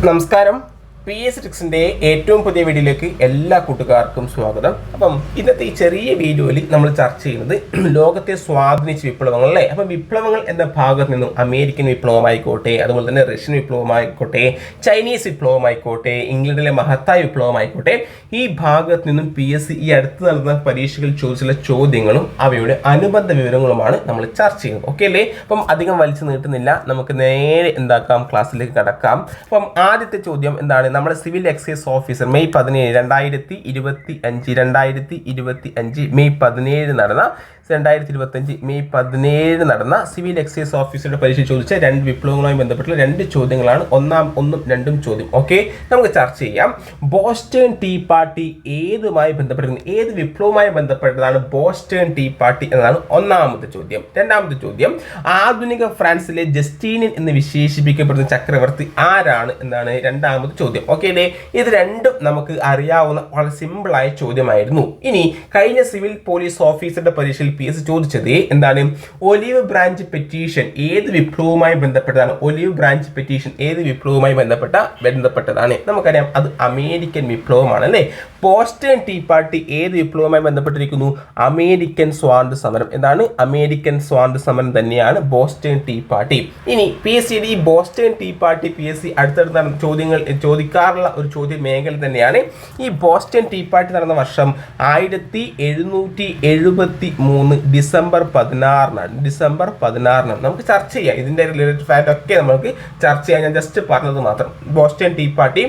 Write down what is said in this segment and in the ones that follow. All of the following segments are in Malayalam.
നമസ്കാരം. പി എസ് ട്രിക്സിൻ്റെ ഏറ്റവും പുതിയ വീഡിയോയിലേക്ക് എല്ലാ കൂട്ടുകാർക്കും സ്വാഗതം. അപ്പം ഇന്നത്തെ ഈ ചെറിയ വീഡിയോയിൽ നമ്മൾ ചർച്ച ചെയ്യുന്നത് ലോകത്തെ സ്വാധീനിച്ച വിപ്ലവങ്ങൾ അല്ലേ. അപ്പം വിപ്ലവങ്ങൾ എന്ന ഭാഗത്ത് നിന്നും അമേരിക്കൻ വിപ്ലവമായിക്കോട്ടെ, അതുപോലെ തന്നെ റഷ്യൻ വിപ്ലവമായിക്കോട്ടെ, ചൈനീസ് വിപ്ലവമായിക്കോട്ടെ, ഇംഗ്ലണ്ടിലെ മഹത്തായ വിപ്ലവമായിക്കോട്ടെ, ഈ ഭാഗത്ത് നിന്നും PSC ഈ അടുത്ത് നടന്ന പരീക്ഷകളിൽ ചോദിച്ചുള്ള ചോദ്യങ്ങളും അവയുടെ അനുബന്ധ വിവരങ്ങളുമാണ് നമ്മൾ ചർച്ച ചെയ്യുന്നത്. ഓക്കെ അല്ലേ? അപ്പം അധികം വലിച്ചു നീട്ടുന്നില്ല, നമുക്ക് നേരെ എന്താക്കാം, ക്ലാസ്സിലേക്ക് കടക്കാം. അപ്പം ആദ്യത്തെ ചോദ്യം എന്താണ്? നമ്മുടെ civil excise officer May 17 2025 May 17 നടന്ന 2025 മെയ് 17 നടന്ന സിവിൽ എക്സൈസ് ഓഫീസറുടെ പരീക്ഷ ചോദിച്ച രണ്ട് വിപ്ലവങ്ങളുമായി ബന്ധപ്പെട്ടുള്ള രണ്ട് ചോദ്യങ്ങളാണ്. ഒന്നും രണ്ടും ചോദ്യം. ഓക്കെ, നമുക്ക് ചർച്ച ചെയ്യാം. ബോസ്റ്റൺ ടീ പാർട്ടി ഏതുമായി ബന്ധപ്പെട്ടിരിക്കുന്നു? ഏത് വിപ്ലവവുമായി ബന്ധപ്പെട്ടതാണ് ബോസ്റ്റൺ ടീ പാർട്ടി എന്നതാണ് ഒന്നാമത്തെ ചോദ്യം. രണ്ടാമത്തെ ചോദ്യം, ആധുനിക ഫ്രാൻസിലെ ജസ്റ്റീനിയൻ എന്ന് വിശേഷിപ്പിക്കപ്പെടുന്ന ചക്രവർത്തി ആരാണ് എന്നാണ് രണ്ടാമത്തെ ചോദ്യം. ഓക്കെ അല്ലേ? ഇത് രണ്ടും നമുക്ക് അറിയാവുന്ന വളരെ സിമ്പിളായ ചോദ്യമായിരുന്നു. ഇനി കഴിഞ്ഞ സിവിൽ പോലീസ് ഓഫീസറുടെ പരീക്ഷയിൽ PSC ചോദിച്ചത് എന്താണ്? ഒലിവ് ബ്രാഞ്ച് പെറ്റീഷൻ ഏത് വിപ്ലവവുമായി ബന്ധപ്പെട്ടതാണ്? ഒലിവ് ബ്രാഞ്ച് പെറ്റീഷൻ ഏത് വിപ്ലവവുമായി ബന്ധപ്പെട്ടതാണ്? നമുക്കറിയാം, അത് അമേരിക്കൻ വിപ്ലവമാണ് അല്ലേ. ബോസ്റ്റൺ ടീ പാർട്ടി ഏത് വിപ്ലവവുമായി ബന്ധപ്പെട്ടിരിക്കുന്നു? അമേരിക്കൻ സ്വാതന്ത്ര്യ സമരം. എന്താണ്? അമേരിക്കൻ സ്വാതന്ത്ര്യ സമരം തന്നെയാണ് ബോസ്റ്റൺ ടീ പാർട്ടി. ഇനി PSC ഈ ബോസ്റ്റൺ ടീ പാർട്ടി PSC അടുത്തടുത്ത ചോദ്യങ്ങൾ ചോദിക്കാറുള്ള ഒരു ചോദ്യ മേഖല തന്നെയാണ്. ഈ ബോസ്റ്റൺ ടീ പാർട്ടി നടന്ന വർഷം 1773 ഡിസംബർ 16 നമുക്ക് ചർച്ച ചെയ്യാം. ഇതിന്റെ റിലേറ്റഡ് ഫാക്ട് ഒക്കെ നമുക്ക് ചർച്ച ചെയ്യാം. ഞാൻ ജസ്റ്റ് പറഞ്ഞത് മാത്രം. Boston Tea Party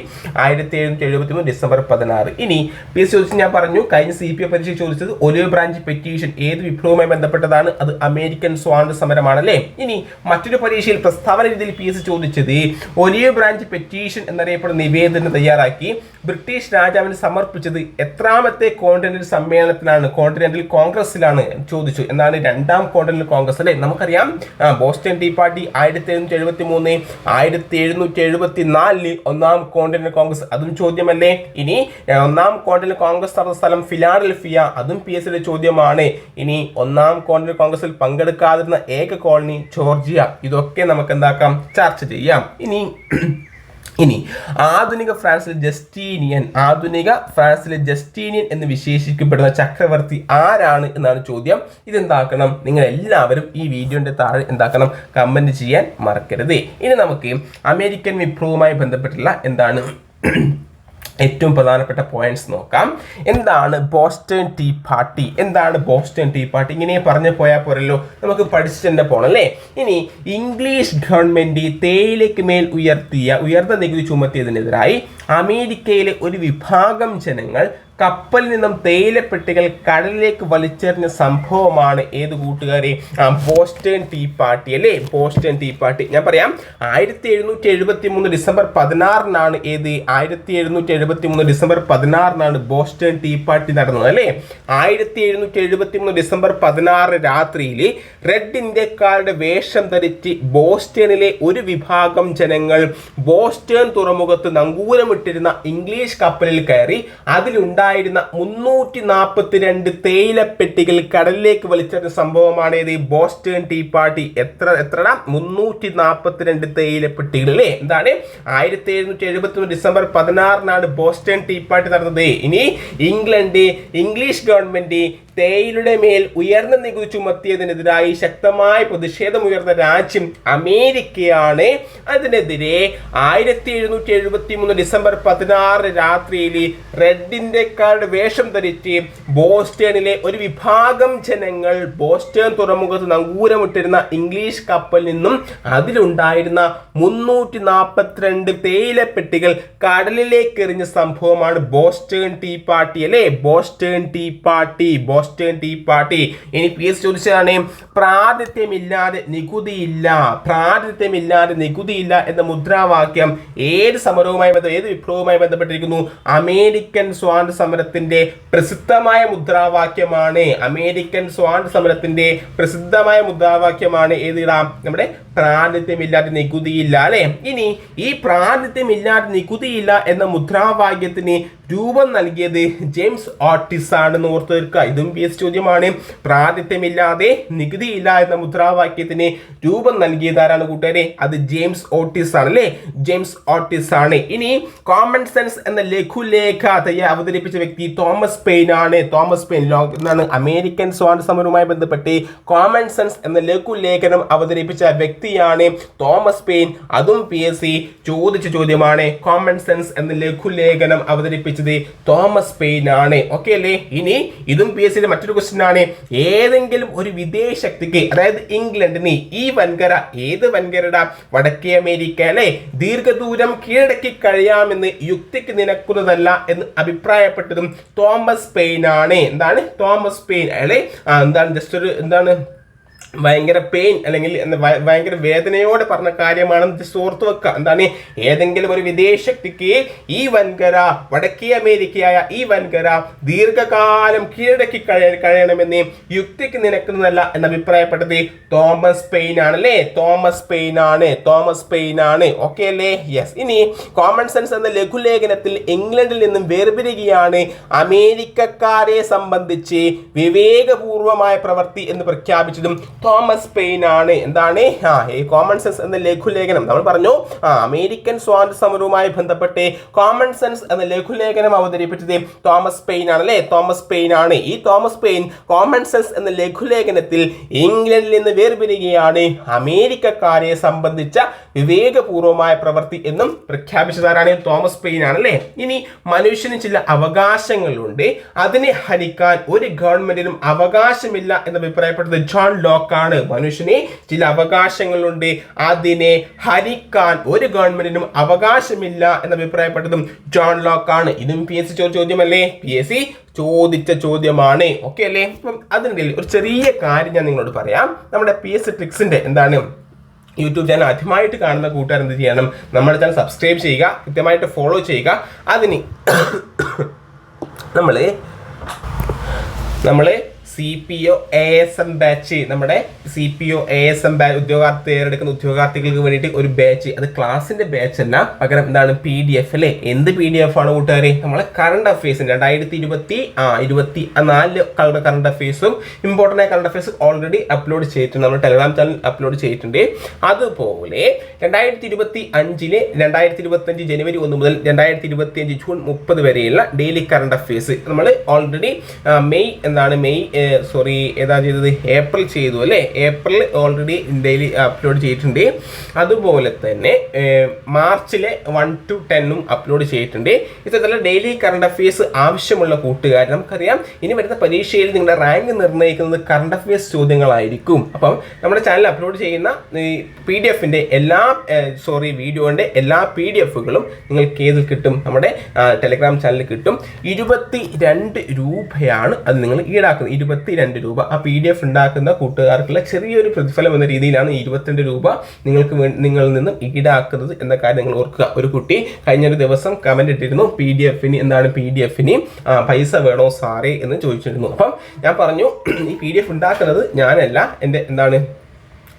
1773 December 16. ഇനി PSC ചോദിച്ചു, ഞാൻ പറഞ്ഞു കഴിഞ്ഞ CPA പരീക്ഷ ചോദിച്ചത് ഒലിവ് ബ്രാഞ്ച് പെറ്റീഷൻ ഏത് വിപ്ലവവുമായി ബന്ധപ്പെട്ടതാണ്? അത് അമേരിക്കൻ സ്വാതന്ത്ര്യ സമരമാണല്ലേ. ഇനി മറ്റൊരു പരീക്ഷയിൽ പ്രസ്താവന രീതിയിൽ PSC ചോദിച്ചത് ഒലിവ് ബ്രാഞ്ച് പെറ്റീഷൻ എന്നറിയപ്പെടുന്ന നിവേദനം തയ്യാറാക്കി ബ്രിട്ടീഷ് രാജാവിന് സമർപ്പിച്ചത് എത്രാമത്തെ കോണ്ടിനെന്റൽ സമ്മേളനത്തിലാണ്? കോണ്ടിനെന്റൽ കോൺഗ്രസിലാണ് ചോദിച്ചു. എന്നാണ്? രണ്ടാം കോണ്ടിനെന്റൽ കോൺഗ്രസ് അല്ലേ. നമുക്കറിയാം, ബോസ്റ്റൺ ടീ പാർട്ടി 1773 1774 ഒന്നാം കോണ്ടിനെന്റൽ കോൺഗ്രസ്, അതും ചോദ്യമല്ലേ. ഇനി ഒന്നാം കോണ്ടിനെന്റൽ കോൺഗ്രസ് നടന്ന സ്ഥലം ഫിലാഡൽഫിയ, അതും PSCയുടെ ചോദ്യമാണ്. ഇനി ഒന്നാം കോണ്ടിനെന്റൽ കോൺഗ്രസിൽ പങ്കെടുക്കാതിരുന്ന ഏക കോളനി ജോർജിയ. ഇതൊക്കെ നമുക്ക് എന്താക്കാം, ചർച്ച ചെയ്യാം. ഇനി ആധുനിക ഫ്രാൻസിലെ ജസ്റ്റീനിയൻ എന്ന് വിശേഷിക്കപ്പെടുന്ന ചക്രവർത്തി ആരാണ് എന്നാണ് ചോദ്യം. ഇതെന്താക്കണം, നിങ്ങൾ എല്ലാവരും ഈ വീഡിയോന്റെ താഴെ എന്താക്കണം, കമന്റ് ചെയ്യാൻ മറക്കരുത്. ഇനി നമുക്ക് അമേരിക്കൻ വിപ്ലവവുമായി ബന്ധപ്പെട്ടുള്ള എന്താണ് ഏറ്റവും പ്രധാനപ്പെട്ട പോയിന്റ്സ് നോക്കാം. എന്താണ് ബോസ്റ്റൺ ടീ പാർട്ടി? ഇങ്ങനെ പറഞ്ഞു പോയാൽ പോരല്ലോ, നമുക്ക് പഠിച്ചിട്ട് തന്നെ പോകണം അല്ലേ. ഇനി ഇംഗ്ലീഷ് ഗവൺമെന്റ് തേയിലയ്ക്ക് മേൽ ഉയർന്ന നികുതി ചുമത്തിയതിനെതിരായി അമേരിക്കയിലെ ഒരു വിഭാഗം ജനങ്ങൾ കപ്പലിൽ നിന്നും തേയിലപ്പെട്ടികൾ കടലിലേക്ക് വലിച്ചെറിഞ്ഞ സംഭവമാണ് ഏത് കൂട്ടുകാരെ? ബോസ്റ്റൺ ടീ പാർട്ടി അല്ലേ. ബോസ്റ്റൺ ടീ പാർട്ടി ഞാൻ പറയാം. 1773 ഡിസംബർ 16 ഏത്? 1773 ഡിസംബർ 16 ബോസ്റ്റൺ ടീ പാർട്ടി നടന്നത് അല്ലേ. 1773 ഡിസംബർ 16 രാത്രിയിൽ റെഡ് ഇന്ത്യക്കാരുടെ വേഷം ധരിച്ച് ബോസ്റ്റണിലെ ഒരു വിഭാഗം ജനങ്ങൾ ബോസ്റ്റൺ തുറമുഖത്ത് നങ്കൂരമിട്ടിരുന്ന ഇംഗ്ലീഷ് കപ്പലിൽ കയറി അതിലുണ്ടായിരുന്ന 342 തേയിലപ്പെട്ടികൾ കടലിലേക്ക് വലിച്ചെറിഞ്ഞ സംഭവമാണ് ഇത് ബോസ്റ്റൺ ടീ പാർട്ടി. എത്ര 342 തേയിലപ്പെട്ടികൾ അല്ലേ. എന്താണ്? 1773 ഡിസംബർ 16 ബോസ്റ്റൺ ടീ പാർട്ടി നടന്നത്. ഇനി ഇംഗ്ലീഷ് ഗവൺമെന്റ് തേയിലയുടെ മേൽ ഉയർന്ന നികുതി ചുമത്തിയതിനെതിരായി ശക്തമായ പ്രതിഷേധമുയർന്ന രാജ്യം അമേരിക്കയാണ്. അതിനെതിരെ 1773 ഡിസംബർ 16 രാത്രിയിൽ റെഡ് ഇന്ത്യക്കാരുടെ വേഷം ധരിച്ച് ബോസ്റ്റണിലെ ഒരു വിഭാഗം ജനങ്ങൾ ബോസ്റ്റൺ തുറമുഖത്ത് നങ്കൂരമിട്ടിരുന്ന ഇംഗ്ലീഷ് കപ്പലിൽ നിന്നും അതിലുണ്ടായിരുന്ന 342 തേയിലപ്പെട്ടികൾ കടലിലേക്ക് എറിഞ്ഞ സംഭവമാണ് ബോസ്റ്റൺ ടീ പാർട്ടി അല്ലേ. Boston Tea Party. ഇനി PSC ചോദിച്ചതാണ്, പ്രാതിനിധ്യമില്ലാതെ നികുതിയില്ല എന്ന മുദ്രാവാക്യം ഏത് വിപ്ലവവുമായി ബന്ധപ്പെട്ടിരിക്കുന്നു? അമേരിക്കൻ സ്വാതന്ത്ര്യ സമരത്തിന്റെ പ്രസിദ്ധമായ മുദ്രാവാക്യമാണ്. ഏതിടാം? നമ്മുടെ പ്രാതിനിധ്യമില്ലാതെ നികുതിയില്ല അല്ലെ. ഇനി ഈ പ്രാതിനിധ്യമില്ലാതെ നികുതിയില്ല എന്ന മുദ്രാവാക്യത്തിന് രൂപം നൽകിയത് ജെയിംസ് ഓട്ടിസ് ആണെന്ന് ഓർത്തു വെക്കുക. ഇതും PS ചോദ്യമാണ്. പ്രാതിഥ്യമില്ലാതെ നികുതിയില്ല എന്ന മുദ്രാവാക്യത്തിന് രൂപം നൽകിയത് ആരാണ് കൂട്ടുകാരെ? അത് ജെയിംസ് ഓട്ടിസ് ആണ് അല്ലേ? ജെയിംസ് ഓട്ടിസ് ആണ്. ഇനി കോമൺ സെൻസ് എന്ന ലഘുലേഖ അവതരിപ്പിച്ച വ്യക്തി തോമസ് പെയിൻ ആണ്. തോമസ് പെയിൻ എന്നാണ് അമേരിക്കൻ സ്വാതന്ത്ര്യ സമരവുമായി ബന്ധപ്പെട്ട് കോമൺ സെൻസ് എന്ന ലഘുലേഖനം അവതരിപ്പിച്ച വ്യക്തിയാണ് തോമസ് പെയിൻ. അതും PSC ചോദിച്ച ചോദ്യമാണ്. കോമൺ സെൻസ് എന്ന ലഘുലേഖനം അവതരിപ്പിച്ചത് തോമസ് പെയിൻ ആണ്. ഓക്കെ അല്ലേ? ഇനി ഇതും PSCയുടെ മറ്റൊരു ക്വസ്റ്റ്യൻ ആണ്. ഏതെങ്കിലും ഒരു വിദേശ ശക്തിക്ക്, അതായത് ഇംഗ്ലണ്ടിന് ഈ വൻകര, ഏത് വൻകരട? വടക്കേ അമേരിക്ക അല്ലെ, ദീർഘദൂരം കീഴടക്കി കഴിയാമെന്ന് യുക്തിക്ക് നിരക്കുന്നതല്ല എന്ന് അഭിപ്രായപ്പെട്ടതും തോമസ് പെയിൻ ആണ്. എന്താണ് തോമസ് പെയിൻ അല്ലെ? എന്താണ് ജസ്റ്റ് ഒരു എന്താണ് ഭയങ്കര പെയിൻ അല്ലെങ്കിൽ ഭയങ്കര വേദനയോടെ പറഞ്ഞ കാര്യമാണെന്ന് ജസ്റ്റ് ഓർത്ത് വെക്കുക. എന്താണ്? ഏതെങ്കിലും ഒരു വിദേശ ശക്തിക്ക് ഈ വൻകര, വടക്കേ അമേരിക്കയായ ഈ വൻകര ദീർഘകാലം കീഴടക്കി കഴിയണമെന്ന് യുക്തിക്ക് നിരക്കുന്നതല്ല എന്ന് അഭിപ്രായപ്പെട്ടത് തോമസ് പെയിൻ ആണ് അല്ലേ? തോമസ് പെയിൻ ആണ്. തോമസ് പെയിൻ ആണ്. ഓക്കെ അല്ലേ? യെസ്. ഇനി കോമൺ സെൻസ് എന്ന ലഘുലേഖനത്തിൽ ഇംഗ്ലണ്ടിൽ നിന്നും വേർപിരിയുകയാണ് അമേരിക്കക്കാരെ സംബന്ധിച്ച് വിവേകപൂർവമായ പ്രവൃത്തി എന്ന് പ്രഖ്യാപിച്ചതും തോമസ് പെയിൻ ആണ്. എന്താണ്? ഈ കോമൺ സെൻസ് എന്ന ലഘുലേഖനം നമ്മൾ പറഞ്ഞു, അമേരിക്കൻ സ്വാതന്ത്ര്യ സമരവുമായി ബന്ധപ്പെട്ട് കോമൺ സെൻസ് എന്ന ലഘുലേഖനം അവതരിപ്പിച്ചത് തോമസ് പെയിൻ ആണ് അല്ലേ? തോമസ് പെയിൻ ആണ്. ഈ തോമസ് പെയിൻ കോമൺ സെൻസ് എന്ന ലഘുലേഖനത്തിൽ ഇംഗ്ലണ്ടിൽ നിന്ന് വേർപിരിയുകയാണ് അമേരിക്കക്കാരെ സംബന്ധിച്ച വിവേകപൂർവമായ പ്രവൃത്തി എന്നും പ്രഖ്യാപിച്ചതാരാണ്? തോമസ് പെയിൻ ആണ് അല്ലേ? ഇനി മനുഷ്യന് ചില അവകാശങ്ങളുണ്ട്, അതിനെ ഹനിക്കാൻ ഒരു ഗവൺമെന്റിനും അവകാശമില്ല എന്ന് അഭിപ്രായപ്പെട്ടത് ജോൺ ലോക്ക് ആണ്. മനുഷ്യന് ചില അവകാശങ്ങളുണ്ട്, അതിനെ ഹരിക്കാൻ ഒരു ഗവൺമെന്റിനും അവകാശമില്ല എന്ന് അഭിപ്രായപ്പെട്ടതും ജോൺ ലോക്ക് ആണ്. ഇതും PSC ചോദ്യമല്ലേ? PSC ചോദിച്ച ചോദ്യമാണ്. ഓക്കെ അല്ലേ? അപ്പം അതിനിടയിൽ ഒരു ചെറിയ കാര്യം ഞാൻ നിങ്ങളോട് പറയാം. നമ്മുടെ PSC ട്രിക്സിന്റെ എന്താണ് യൂട്യൂബ് ചാനൽ ആദ്യമായിട്ട് കാണുന്ന കൂട്ടുകാർ എന്ത് ചെയ്യണം? നമ്മുടെ ചാനൽ സബ്സ്ക്രൈബ് ചെയ്യുക, കൃത്യമായിട്ട് ഫോളോ ചെയ്യുക. അതിന് നമ്മൾ CPO ASM ബാച്ച്, നമ്മുടെ CPO ASM ബാച്ച് ഉദ്യോഗാർത്ഥി തയ്യാറെടുക്കുന്ന ഉദ്യോഗാർത്ഥികൾക്ക് വേണ്ടിയിട്ട് ഒരു ബാച്ച്, അത് ക്ലാസിന്റെ ബാച്ച് അല്ല, പകരം എന്താണ് PDF അല്ലേ? എന്ത് PDF ആണ് കൂട്ടുകാരെ? നമ്മളെ കറണ്ട് അഫയേഴ്സ് 2024 കറണ്ട് അഫയേഴ്സും ഇമ്പോർട്ടൻ്റ് ആയ കറണ്ട് അഫയേഴ്സ് ഓൾറെഡി അപ്ലോഡ് ചെയ്തിട്ടുണ്ട്, നമ്മൾ ടെലഗ്രാം ചാനൽ അപ്ലോഡ് ചെയ്തിട്ടുണ്ട്. അതുപോലെ 2025 ജനുവരി 1 മുതൽ 2025 ജൂൺ 30 വരെയുള്ള ഡെയിലി കറണ്ട് അഫയേഴ്സ് നമ്മൾ ഓൾറെഡി ഏപ്രിൽ ചെയ്തു അല്ലേ? ഏപ്രിൽ ഓൾറെഡി ഡെയിലി അപ്ലോഡ് ചെയ്തിട്ടുണ്ട്. അതുപോലെ തന്നെ മാർച്ചിലെ 1 to 10 അപ്ലോഡ് ചെയ്തിട്ടുണ്ട്. ഇത്തരത്തിലുള്ള ഡെയിലി കറണ്ട് അഫയേഴ്സ് ആവശ്യമുള്ള കൂട്ടുകാർ, നമുക്കറിയാം ഇനി വരുന്ന പരീക്ഷയിൽ നിങ്ങളുടെ റാങ്ക് നിർണ്ണയിക്കുന്നത് കറണ്ട് അഫയേഴ്സ് ചോദ്യങ്ങളായിരിക്കും. അപ്പം നമ്മുടെ ചാനൽ അപ്ലോഡ് ചെയ്യുന്ന PDFന്റെ വീഡിയോന്റെ എല്ലാ PDFകളും നിങ്ങൾക്ക് ഏതിൽ കിട്ടും? നമ്മുടെ ടെലഗ്രാം ചാനലിൽ കിട്ടും. 22 രൂപയാണ് അത് നിങ്ങൾ ഈടാക്കുന്നത്. 22 രൂപ. ആ PDF ഉണ്ടാക്കുന്ന കൂട്ടുകാർക്കുള്ള ചെറിയൊരു പ്രതിഫലം എന്ന രീതിയിലാണ് 22 രൂപ നിങ്ങളിൽ നിന്നും ഈടാക്കുന്നത് എന്ന കാര്യം നിങ്ങൾ ഓർക്കുക. ഒരു കുട്ടി കഴിഞ്ഞൊരു ദിവസം കമന്റ് ഇട്ടിരുന്നു, PDF-ന് പൈസ വേണോ സാറേ എന്ന് ചോദിച്ചിരുന്നു. അപ്പം ഞാൻ പറഞ്ഞു, ഈ PDF ഉണ്ടാക്കുന്നത് ഞാനല്ല,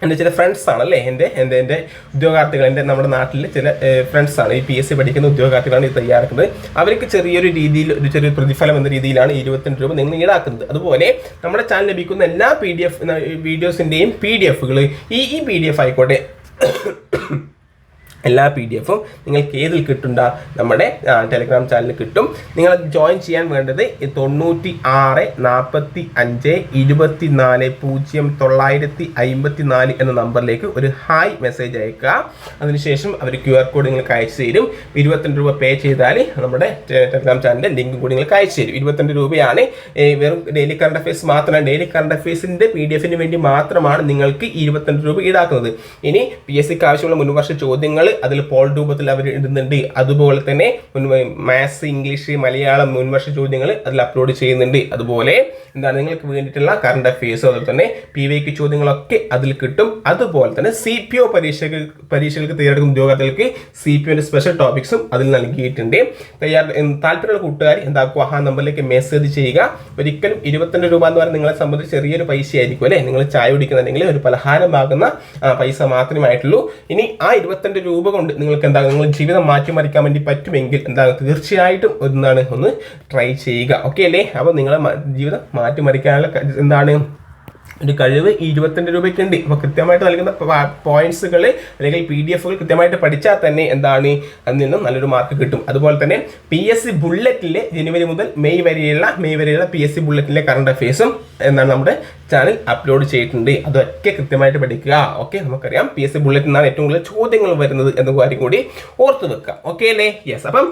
എൻ്റെ ചില ഫ്രണ്ട്സ് ആണല്ലേ, എൻ്റെ ഉദ്യോഗാർത്ഥികൾ, നമ്മുടെ നാട്ടിലെ ചില ഫ്രണ്ട്സ് ആണ്, ഈ PSC പഠിക്കുന്ന ഉദ്യോഗാർത്ഥികളാണ് ഇത് തയ്യാറാക്കുന്നത്. അവർക്ക് ചെറിയൊരു രീതിയിൽ ഒരു ചെറിയ പ്രതിഫലം എന്ന രീതിയിലാണ് 22 രൂപ നിങ്ങൾ ഈടാക്കുന്നത്. അതുപോലെ നമ്മുടെ ചാനൽ ലഭിക്കുന്ന എല്ലാ വീഡിയോസിൻ്റെയും PDFകൾ ഈ PDF ആയിക്കോട്ടെ, എല്ലാ PDF-ഉം നിങ്ങൾക്ക് ഏതിൽ കിട്ടുണ്ട? നമ്മുടെ ടെലഗ്രാം ചാനലിൽ കിട്ടും. നിങ്ങൾ ജോയിൻ ചെയ്യാൻ വേണ്ടത് 96 45 24 0954 എന്ന നമ്പറിലേക്ക് ഒരു ഹായ് മെസ്സേജ് അയക്കുക. അതിനുശേഷം അവർ QR കോഡ് നിങ്ങൾക്ക് അയച്ചു തരും. 22 രൂപ പേ ചെയ്താൽ നമ്മുടെ ടെലഗ്രാം ചാനലിൻ്റെ ലിങ്ക് കൂടി നിങ്ങൾക്ക് അയച്ചു തരും. 22 രൂപയാണ്. വെറും ഡെയിലി കറണ്ട് അഫയേഴ്സ് മാത്രമല്ല, ഡെയിലി കറണ്ട് അഫയേഴ്സിൻ്റെ PDF-ന് വേണ്ടി മാത്രമാണ് നിങ്ങൾക്ക് 22 രൂപ ഈടാക്കുന്നത്. ഇനി PSCക്ക് ആവശ്യമുള്ള മുൻവർഷ ചോദ്യങ്ങൾ അതിൽ പോൾ രൂപത്തിൽ അവർ ഇടുന്നുണ്ട്. അതുപോലെ തന്നെ മാത്സ്, ഇംഗ്ലീഷ്, മലയാളം മുൻവർഷ ചോദ്യങ്ങൾ അതിൽ അപ്ലോഡ് ചെയ്യുന്നുണ്ട്. അതുപോലെ നിങ്ങൾക്ക് വേണ്ടിയിട്ടുള്ള കറണ്ട് അഫയേഴ്സ്, അതുപോലെ തന്നെ PYQ ചോദ്യങ്ങളൊക്കെ അതിൽ കിട്ടും. അതുപോലെ തന്നെ CPO പരീക്ഷകൾക്ക് തയ്യാറെടുക്കുന്ന ഉദ്യോഗാർത്ഥികൾക്ക് CPOന്റെ സ്പെഷ്യൽ ടോപ്പിക്സും അതിൽ നൽകിയിട്ടുണ്ട്. താല്പര്യമുള്ള കൂട്ടുകാർ എന്താക്കുക? ആ നമ്പറിലേക്ക് മെസ്സേജ് ചെയ്യുക. ഒരിക്കലും 22 രൂപ എന്ന് പറഞ്ഞാൽ നിങ്ങളെ സംബന്ധിച്ച് ചെറിയൊരു പൈസ ആയിരിക്കും അല്ലേ? നിങ്ങൾ ചായ കുടിക്കുന്നുണ്ടെങ്കിൽ ഒരു പലഹാരം ആകുന്ന പൈസ മാത്രമേ ആയിട്ടുള്ളൂ. ഇനി ആ 22 രൂപ രൂപ കൊണ്ട് നിങ്ങൾക്ക് എന്താണ് നിങ്ങൾ ജീവിതം മാറ്റിമറിക്കാൻ വേണ്ടി പറ്റുമെങ്കിൽ എന്താണ് തീർച്ചയായിട്ടും ഒന്ന് ട്രൈ ചെയ്യുക. ഓക്കെ അല്ലേ? അപ്പോൾ നിങ്ങളെ ജീവിതം മാറ്റിമറിക്കാനുള്ള എന്താണ് ഒരു കഴിവ് ഈ 22 രൂപയ്ക്ക് ഉണ്ട്. അപ്പോൾ കൃത്യമായിട്ട് നൽകുന്ന പോയിന്റ്സുകൾ അല്ലെങ്കിൽ PDF കൃത്യമായിട്ട് പഠിച്ചാൽ തന്നെ എന്താണ് അതിൽ നിന്നും നല്ലൊരു മാർക്ക് കിട്ടും. അതുപോലെ തന്നെ PSC ബുള്ളറ്റിലെ ജനുവരി മുതൽ മെയ് വരെയുള്ള PSC ബുള്ളറ്റിലെ കറണ്ട് അഫയേഴ്സും എന്താണ് നമ്മുടെ ചാനൽ അപ്ലോഡ് ചെയ്തിട്ടുണ്ട്. അതൊക്കെ കൃത്യമായിട്ട് പഠിക്കുക. ഓക്കെ, നമുക്കറിയാം PSC ബുള്ളറ്റിൽ നിന്നാണ് ഏറ്റവും കൂടുതൽ ചോദ്യങ്ങൾ വരുന്നത് എന്ന കാര്യം കൂടി ഓർത്ത് വെക്കുക. ഓക്കെ അല്ലേ? യെസ്. അപ്പം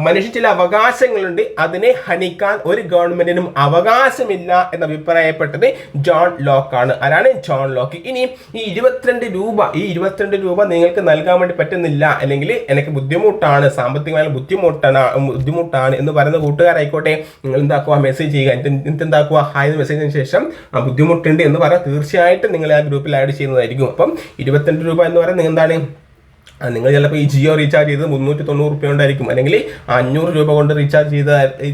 മനുഷ്യൻ ചില അവകാശങ്ങളുണ്ട്, അതിനെ ഹനിക്കാൻ ഒരു ഗവൺമെന്റിനും അവകാശമില്ല എന്ന് അഭിപ്രായപ്പെട്ടത് ജോൺ ലോക്ക് ആണ്. ആരാണ്? John Locke. ഇനി ഈ 22 രൂപ നിങ്ങൾക്ക് നൽകാൻ വേണ്ടി പറ്റുന്നില്ല, അല്ലെങ്കിൽ എനിക്ക് ബുദ്ധിമുട്ടാണ്, സാമ്പത്തികമായ ബുദ്ധിമുട്ടാണ് എന്ന് പറയുന്ന കൂട്ടുകാരായിക്കോട്ടെ, നിങ്ങൾ എന്താക്കുക, മെസ്സേജ് ചെയ്യുക. എന്താക്കുക, ഹായ് മെസ്സേജിന് ശേഷം ബുദ്ധിമുട്ടുണ്ട് എന്ന് പറയാൻ തീർച്ചയായിട്ടും നിങ്ങൾ ആ ഗ്രൂപ്പിൽ ആഡ് ചെയ്യുന്നതായിരിക്കും. അപ്പം 22 രൂപ എന്ന് പറയുന്നത് എന്താണ്, നിങ്ങൾ ചിലപ്പോൾ ഈ ജിയോ റീചാർജ് ചെയ്ത് 390 രൂപ കൊണ്ടായിരിക്കും, അല്ലെങ്കിൽ 500 രൂപ കൊണ്ട് റീചാർജ് ചെയ്ത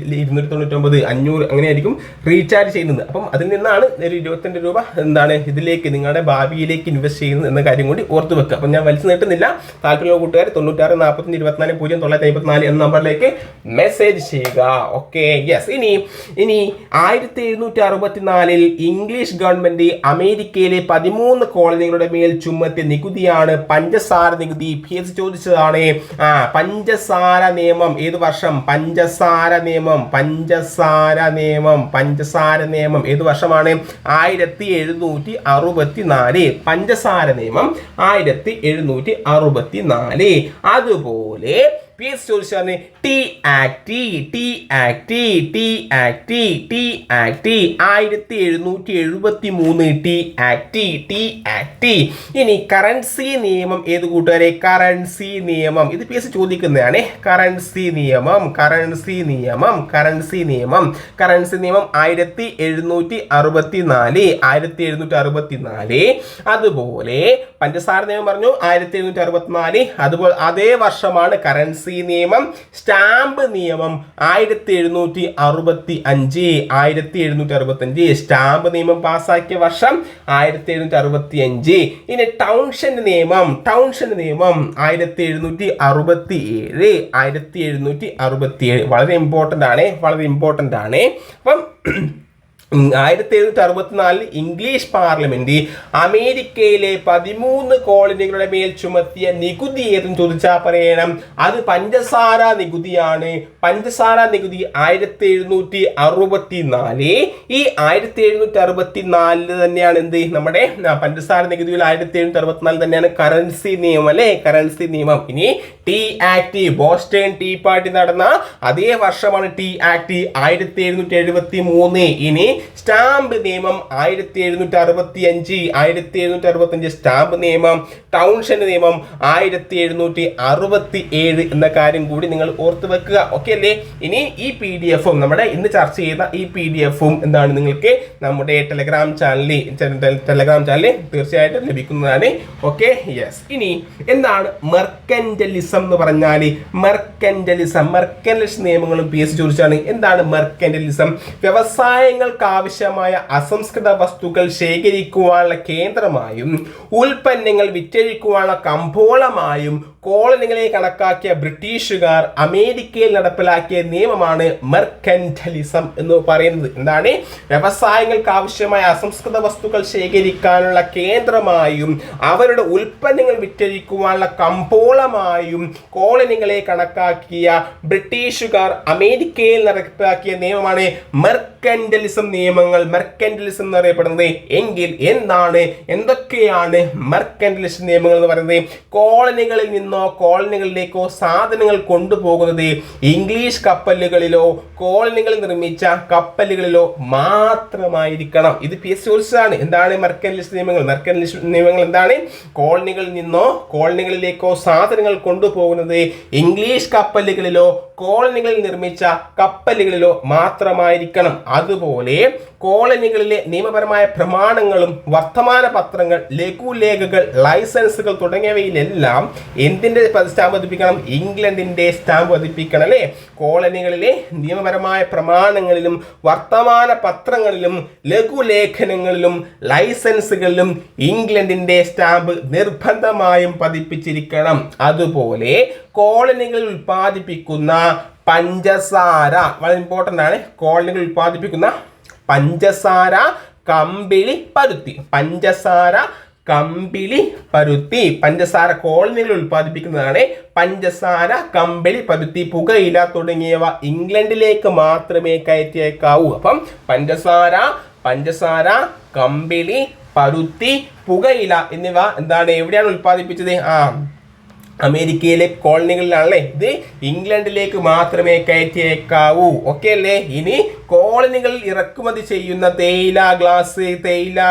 299, 500 അങ്ങനെയായിരിക്കും റീചാർജ് ചെയ്യുന്നത്. അപ്പം അതിൽ നിന്നാണ് ഒരു 22 രൂപ എന്താണ് ഇതിലേക്ക് നിങ്ങളുടെ ഭാവിയിലേക്ക് ഇൻവെസ്റ്റ് ചെയ്യുന്നത് എന്ന കാര്യം കൂടി ഓർത്ത് വെക്കുക. അപ്പം ഞാൻ വലിച്ചു നീട്ടുന്നില്ല. താല്പര്യമുള്ള കൂട്ടുകാർ 96 45 24 0954 എന്ന നമ്പറിലേക്ക് മെസ്സേജ് ചെയ്യുക. Okay, yes. ഇനി 1764 ഇംഗ്ലീഷ് ഗവൺമെന്റ് അമേരിക്കയിലെ 13 കോളനികളുടെ മേൽ ചുമത്തിയ നികുതിയാണ് പഞ്ചസാര നികുതി. PSC ചോദിച്ചതാണ്. പഞ്ചസാര നിയമം ഏത് വർഷം? പഞ്ചസാര നിയമം ഏത് വർഷമാണ്? 1764. പഞ്ചസാര നിയമം 1764. അതുപോലെ PSC ചോദിച്ചാണ് ടി ആക്ട് 1773 ടി ആക്ട്. ഇനി കറൻസി നിയമം ഏത് കൂട്ടുകാരെ? കറൻസി നിയമം. ഇത് PSC ചോദിക്കുന്നതാണ്. കറൻസി നിയമം 1764. അതുപോലെ പഞ്ചസാര നിയമം പറഞ്ഞു 1764. അതുപോലെ അതേ വർഷമാണ് കറൻസി നിയമം. സ്റ്റാമ്പ് നിയമം 1765. സ്റ്റാമ്പ് നിയമം പാസാക്കിയ വർഷം 1765. ഇനി ടൗൺഷെന്റ് നിയമം 1767. വളരെ ഇമ്പോർട്ടന്റ് ആണ്. അപ്പം 1764 ഇംഗ്ലീഷ് പാർലമെന്റ് അമേരിക്കയിലെ 13 കോളനികളുടെ മേൽ ചുമത്തിയ നികുതി ഏതെന്ന് ചോദിച്ചാൽ പറയണം അത് പഞ്ചസാര നികുതിയാണ്. പഞ്ചസാര നികുതി 1764. ഈ 1764 തന്നെയാണ് എന്ത് നമ്മുടെ പഞ്ചസാര നികുതിയിൽ 1764 തന്നെയാണ് കറൻസി നിയമം അല്ലെ? കറൻസി നിയമം. ഇനി Tea Act, Boston Tea Party നടന്ന അതേ വർഷമാണ് ടി ആക്ട് 1773. ഇനി സ്റ്റാമ്പ് നിയമം 1765 സ്റ്റാമ്പ് നിയമം. ടൗൺഷെന്റ് നിയമം 1767 എന്ന കാര്യം കൂടി നിങ്ങൾ ഓർത്ത് വെക്കുക. ഓക്കെ അല്ലേ? ഇനി ഈ PDF-ഉം നമ്മുടെ ഇന്ന് ചർച്ച ചെയ്ത ഈ PDF-ഉം എന്താണ് നിങ്ങൾക്ക് നമ്മുടെ ടെലഗ്രാം ചാനലിൽ തീർച്ചയായിട്ടും ലഭിക്കുന്നതാണ്. Okay, yes. ഇനി എന്താണ് മെർക്കന്റലിസം എന്ന് പറഞ്ഞാൽ? മെർക്കന്റലിസം നിയമങ്ങളും PSC ചോദിച്ചാണ്. എന്താണ് മെർക്കന്റലിസം? വ്യവസായങ്ങൾക്ക് ആവശ്യമായ അസംസ്കൃത വസ്തുക്കൾ ശേഖരിക്കുവാനുള്ള കേന്ദ്രമായും ഉൽപ്പന്നങ്ങൾ വിറ്റഴിക്കുവാനുള്ള കമ്പോളമായും കോളനികളെ കണക്കാക്കിയ ബ്രിട്ടീഷുകാർ അമേരിക്കയിൽ നടപ്പിലാക്കിയ നിയമമാണ് മെർക്കന്റലിസം എന്ന് പറയുന്നത്. എന്താണ്? വ്യവസായങ്ങൾക്ക് ആവശ്യമായ അസംസ്കൃത വസ്തുക്കൾ ശേഖരിക്കാനുള്ള കേന്ദ്രമായും അവരുടെ ഉൽപ്പന്നങ്ങൾ വിറ്റഴിക്കുവാനുള്ള കമ്പോളമായും കോളനികളെ കണക്കാക്കിയ ബ്രിട്ടീഷുകാർ അമേരിക്കയിൽ നടപ്പിലാക്കിയ നിയമമാണ് മെർക്കന്റലിസം നിയമങ്ങൾ. മെർക്കന്റലിസം എന്ന് അറിയപ്പെടുന്നത് എങ്കിൽ എന്തൊക്കെയാണ് മെർക്കന്റലിസം നിയമങ്ങൾ എന്ന് പറയുന്നത്? കോളനികളിൽ നിന്നോ കോളനികളിലേക്കോ സാധനങ്ങൾ കൊണ്ടുപോകുന്നത് ഇംഗ്ലീഷ് കപ്പലുകളിലോ കോളനികളിൽ നിർമ്മിച്ച കപ്പലുകളിലോ മാത്രമായിരിക്കണം. ഇത് PSC ചോദിച്ചതാണ്. എന്താണ് മെർക്കന്റലിസം നിയമങ്ങൾ? മെർക്കന്റലിസം നിയമങ്ങൾ എന്താണ്? കോളനികളിൽ നിന്നോ കോളനികളിലേക്കോ സാധനങ്ങൾ കൊണ്ടുപോകുന്നത് ഇംഗ്ലീഷ് കപ്പലുകളിലോ കോളനികളിൽ നിർമ്മിച്ച കപ്പലുകളിലോ മാത്രമായിരിക്കണം. അതുപോലെ കോളനികളിലെ നിയമപരമായ പ്രമാണങ്ങളും വർത്തമാന പത്രങ്ങൾ, ലഘുലേഖകൾ, ലൈസൻസുകൾ തുടങ്ങിയവയിലെല്ലാം എന്ത് എന്തിൻ്റെ സ്റ്റാമ്പ് പതിപ്പിക്കണം? ഇംഗ്ലണ്ടിൻ്റെ സ്റ്റാമ്പ് പതിപ്പിക്കണം അല്ലേ. കോളനികളിലെ നിയമപരമായ പ്രമാണങ്ങളിലും വർത്തമാന പത്രങ്ങളിലും ലഘുലേഖനങ്ങളിലും ലൈസൻസുകളിലും ഇംഗ്ലണ്ടിൻ്റെ സ്റ്റാമ്പ് നിർബന്ധമായും പതിപ്പിച്ചിരിക്കണം. അതുപോലെ കോളനികളിൽ ഉൽപ്പാദിപ്പിക്കുന്ന പഞ്ചസാര വളരെ ഇമ്പോർട്ടൻ്റ് ആണ്. കോളനികൾ ഉൽപ്പാദിപ്പിക്കുന്ന പഞ്ചസാര, കമ്പിളി, പരുത്തി. പഞ്ചസാര, കമ്പിളി, പരുത്തി. പഞ്ചസാര കോളനികൾ ഉൽപ്പാദിപ്പിക്കുന്നതാണ്. പഞ്ചസാര, കമ്പിളി, പരുത്തി, പുകയില തുടങ്ങിയവ ഇംഗ്ലണ്ടിലേക്ക് മാത്രമേ കയറ്റി അയക്കാവൂ. അപ്പം പഞ്ചസാര, കമ്പിളി, പരുത്തി, പുകയില എന്നിവ എന്താണ്, എവിടെയാണ് ഉൽപ്പാദിപ്പിച്ചത്? അമേരിക്കയിലെ കോളനികളിലാണല്ലേ. ഇത് ഇംഗ്ലണ്ടിലേക്ക് മാത്രമേ കയറ്റി അയക്കാവൂ. ഓക്കെ അല്ലേ. ഇനി കോളനികളിൽ ഇറക്കുമതി ചെയ്യുന്ന തേയില,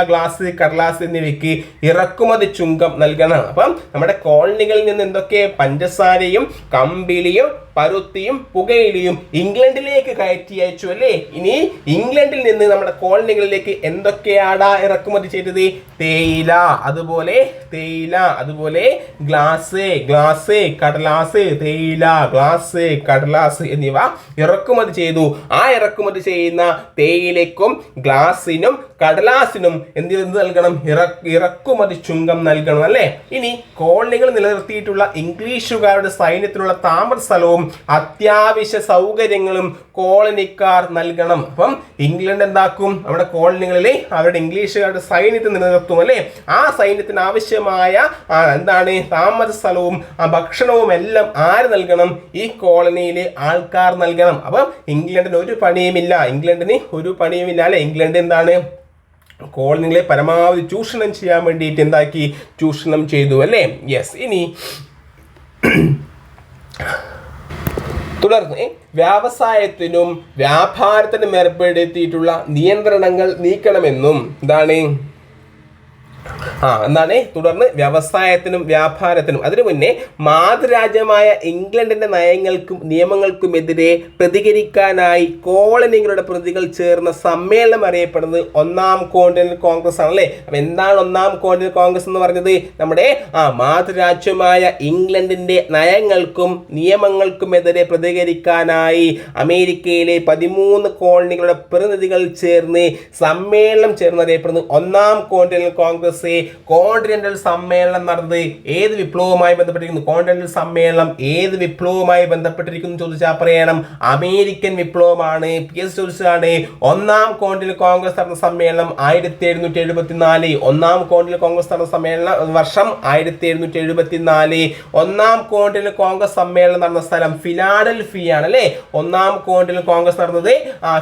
ഗ്ലാസ്, കടലാസ് എന്നിവയ്ക്ക് ഇറക്കുമതി ചുങ്കം നൽകണം. അപ്പം നമ്മുടെ കോളനികളിൽ നിന്ന് എന്തൊക്കെ? പഞ്ചസാരയും കമ്പിളിയും പരുത്തിയും പുകയിലയും ഇംഗ്ലണ്ടിലേക്ക് കയറ്റി അയച്ചു അല്ലേ. ഇനി ഇംഗ്ലണ്ടിൽ നിന്ന് നമ്മുടെ കോളനികളിലേക്ക് എന്തൊക്കെയാണ് ഇറക്കുമതി ചെയ്തത്? തേയില, അതുപോലെ ഗ്ലാസ്, കടലാസ്, തേയില, ഗ്ലാസ്, കടലാസ് എന്നിവ ഇറക്കുമതി ചെയ്തു. ആ ഇറക്കുമതി ചെയ്യുന്ന തേയിലയ്ക്കും ഗ്ലാസിനും കടലാസിനും എന്ത് നൽകണം? ഇറക്കുമതി ചുങ്കം നൽകണം അല്ലേ. ഇനി കോളനികൾ നിലനിർത്തിയിട്ടുള്ള ഇംഗ്ലീഷുകാരുടെ സൈന്യത്തിനുള്ള താമസ സ്ഥലവും അത്യാവശ്യ സൗകര്യങ്ങളും കോളനിക്കാർ നൽകണം. അപ്പം ഇംഗ്ലണ്ട് എന്താക്കും? നമ്മുടെ കോളനികളിൽ അവരുടെ ഇംഗ്ലീഷുകാരുടെ സൈന്യത്തെ നിലനിർത്തും അല്ലേ. ആ സൈന്യത്തിന് ആവശ്യമായ എന്താണ്? താമസ സ്ഥലവും ഭക്ഷണവും എല്ലാം ആര് നൽകണം? ഈ കോളനിയിലെ ആൾക്കാർ നൽകണം. അപ്പം ഇംഗ്ലണ്ടിന് ഒരു പണിയുമില്ല അല്ലെ. ഇംഗ്ലണ്ട് എന്താണ്? കോളനികളെ പരമാവധി ചൂഷണം ചെയ്യാൻ വേണ്ടിയിട്ട് എന്താക്കി? ചൂഷണം ചെയ്തു അല്ലേ. യെസ്. ഇനി തുടർന്ന് വ്യവസായത്തിനും വ്യാപാരത്തിനും ഏർപ്പെടുത്തിയിട്ടുള്ള നിയന്ത്രണങ്ങൾ നീക്കണമെന്നും തുടർന്ന് വ്യവസായത്തിനും വ്യാപാരത്തിനും അതിനു മുന്നേ മാതൃരാജ്യമായ ഇംഗ്ലണ്ടിന്റെ നയങ്ങൾക്കും നിയമങ്ങൾക്കുമെതിരെ പ്രതികരിക്കാനായി കോളനികളുടെ പ്രതികൾ ചേർന്ന സമ്മേളനം അറിയപ്പെടുന്നത് ഒന്നാം കോണ്ടിനൽ കോൺഗ്രസ് ആണല്ലേ. അപ്പൊ എന്താണ് ഒന്നാം കോണ്ടിനൽ കോൺഗ്രസ് എന്ന് പറഞ്ഞത്? നമ്മുടെ മാതൃരാജ്യമായ ഇംഗ്ലണ്ടിന്റെ നയങ്ങൾക്കും നിയമങ്ങൾക്കുമെതിരെ പ്രതികരിക്കാനായി അമേരിക്കയിലെ 13 കോളനികളുടെ പ്രതിനിധികൾ ചേർന്ന് സമ്മേളനം ചേർന്നറിയപ്പെടുന്നത് ഒന്നാം കോണ്ടിനൽ കോൺഗ്രസ്. കോണ്ടിനെന്റൽ സമ്മേളനം നടന്നത് ഏത് വിപ്ലവവുമായി ബന്ധപ്പെട്ടിരിക്കുന്നു? കോണ്ടിനെന്റൽ സമ്മേളനം ഏത് വിപ്ലവവുമായി ബന്ധപ്പെട്ടിരിക്കുന്നു ചോദിച്ചാൽ പറയണം അമേരിക്കൻ വിപ്ലവമാണ്. ചോദിച്ചതാണ്. ഒന്നാം കോണ്ടിനൽ കോൺഗ്രസ് നടന്ന സമ്മേളനം 1774. ഒന്നാം കോണ്ടിനൽ കോൺഗ്രസ് നടന്ന സമ്മേളനം വർഷം 1774. ഒന്നാം കോണ്ടിനൽ കോൺഗ്രസ് സമ്മേളനം നടന്ന സ്ഥലം ഫിലാഡൽഫിയ ആണ് അല്ലേ. ഒന്നാം കോണ്ടിനൽ കോൺഗ്രസ് നടന്നത്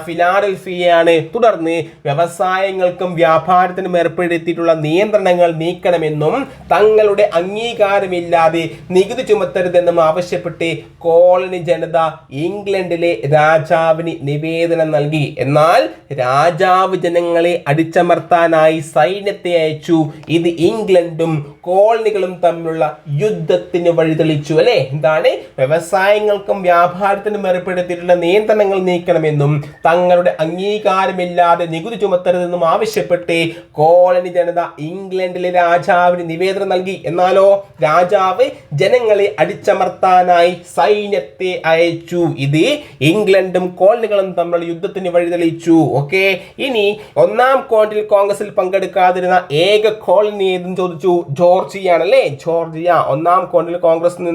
ഫിലാഡൽഫിയയാണ്. തുടർന്ന് വ്യവസായങ്ങൾക്കും വ്യാപാരത്തിനും ഏർപ്പെടുത്തിയിട്ടുള്ള നിയന്ത്രണങ്ങൾ നീക്കണമെന്നും തങ്ങളുടെ അംഗീകാരമില്ലാതെ നികുതി ചുമത്തരുതെന്നും ആവശ്യപ്പെട്ട് കോളനി ജനത ഇംഗ്ലണ്ടിലെ രാജാവിന് നിവേദനം നൽകി. എന്നാൽ രാജാവ് ജനങ്ങളെ അടിച്ചമർത്താനായി സൈന്യത്തെ അയച്ചു. ഇത് ഇംഗ്ലണ്ടും കോളനികളും തമ്മിലുള്ള യുദ്ധത്തിന് വഴിതെളിച്ചു അല്ലെ. എന്താണ്? വ്യവസായങ്ങൾക്കും വ്യാപാരത്തിനും ഏർപ്പെടുത്തിയിട്ടുള്ള നിയന്ത്രണങ്ങൾ നീക്കണമെന്നും തങ്ങളുടെ അംഗീകാരമില്ലാതെ നികുതി ചുമത്തരുതെന്നും ആവശ്യപ്പെട്ട് കോളനി ജനത ഇംഗ്ലണ്ടിലെ രാജാവിന് നിവേദനം നൽകി. എന്നാലോ രാജാവ് ജനങ്ങളെ അടിച്ചമർത്താനായി സൈന്യത്തെ അയച്ചു. ഇത് ഇംഗ്ലണ്ടും കോളനികളും തമ്മിലുള്ള യുദ്ധത്തിന് വഴിതെളിച്ചു. ഓക്കെ. ഇനി ഒന്നാം കോണ്ടിനൽ കോൺഗ്രസിൽ പങ്കെടുക്കാതിരുന്ന ഏക കോളനി ഏതെന്ന് ചോദിച്ചു. ജോർജിയ ആണല്ലേ. ജോർജിയ ഒന്നാം കോണ്ടിനൽ കോൺഗ്രസിൽ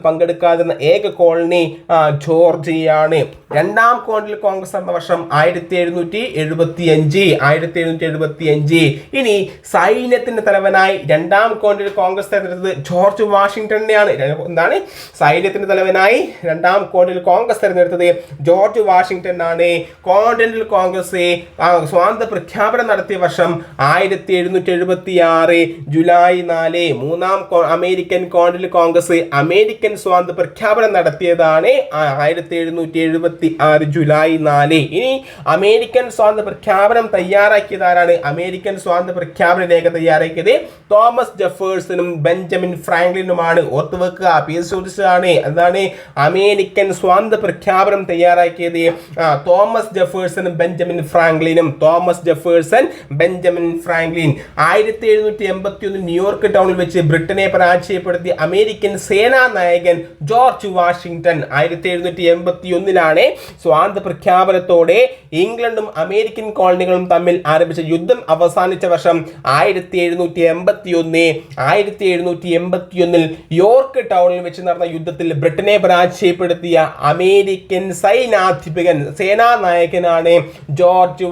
പങ്കെടുക്കാതിരുന്ന ഏക കോളനി ജോർജിയാണ്. രണ്ടാം കോണ്ടിനൽ കോൺഗ്രസ് നടന്ന വർഷം 1775. ഇനി സൈന്യത്തിന്റെ തലവനായി രണ്ടാം കോണ്ടിനൽ കോൺഗ്രസ് തെരഞ്ഞെടുത്തത് ജോർജ് വാഷിംഗ്ടണിനെയാണ്. എന്താണ്? സൈന്യത്തിന്റെ തലവനായി രണ്ടാം കോണ്ടിനൽ കോൺഗ്രസ് തെരഞ്ഞെടുത്തത് ജോർജ് വാഷിംഗ്ടൺ ആണ്. കോണ്ടിനൽ കോൺഗ്രസ് സ്വാതന്ത്ര്യ പ്രഖ്യാപനം നടത്തിയ വർഷം 1776 ജൂലൈ 4. മൂന്നാം അമേരിക്കൻ കോണ്ടിനൽ കോൺഗ്രസ് അമേരിക്കൻ സ്വാതന്ത്ര്യ പ്രഖ്യാപനം നടത്തിയതാണ് 1776 ജൂലൈ 4. ഇനി അമേരിക്കൻ സ്വാതന്ത്ര്യ പ്രഖ്യാപനം തയ്യാറാക്കിയതാരാണ്? അമേരിക്കൻ സ്വാതന്ത്ര്യ സ്വാതന്ത്ര്യ പ്രഖ്യാപന രേഖ തയ്യാറാക്കിയത് തോമസ് ജെഫേഴ്സണും ബെഞ്ചമിൻ ഫ്രാങ്ക്ലിനുമാണ്. ഓർത്തുവെക്കുക, ആണ്. എന്താണ് അമേരിക്കൻ സ്വാതന്ത്ര്യ പ്രഖ്യാപനം തയ്യാറാക്കിയത്? തോമസ് ജെഫേഴ്സണും ബെഞ്ചമിൻ ഫ്രാങ്ക്ലിനും. Thomas Jefferson, Benjamin Franklin. 1781 York ടൗണിൽ വെച്ച് ബ്രിട്ടനെ പരാജയപ്പെടുത്തിയ അമേരിക്കൻ സേനാ നായകൻ ജോർജ് വാഷിംഗ്ടൺ. 1781 സ്വാതന്ത്ര്യ പ്രഖ്യാപനത്തോടെ ഇംഗ്ലണ്ടും അമേരിക്കൻ കോളനികളും തമ്മിൽ ആരംഭിച്ച യുദ്ധം അവസാനിച്ച വർഷം 1781. 1781 യോർക്ക് ടൗണിൽ വെച്ച് നടന്ന യുദ്ധത്തിൽ ബ്രിട്ടനെ പരാജയപ്പെടുത്തിയ അമേരിക്കൻ സേനാ നായകനാണ് ജോർജ്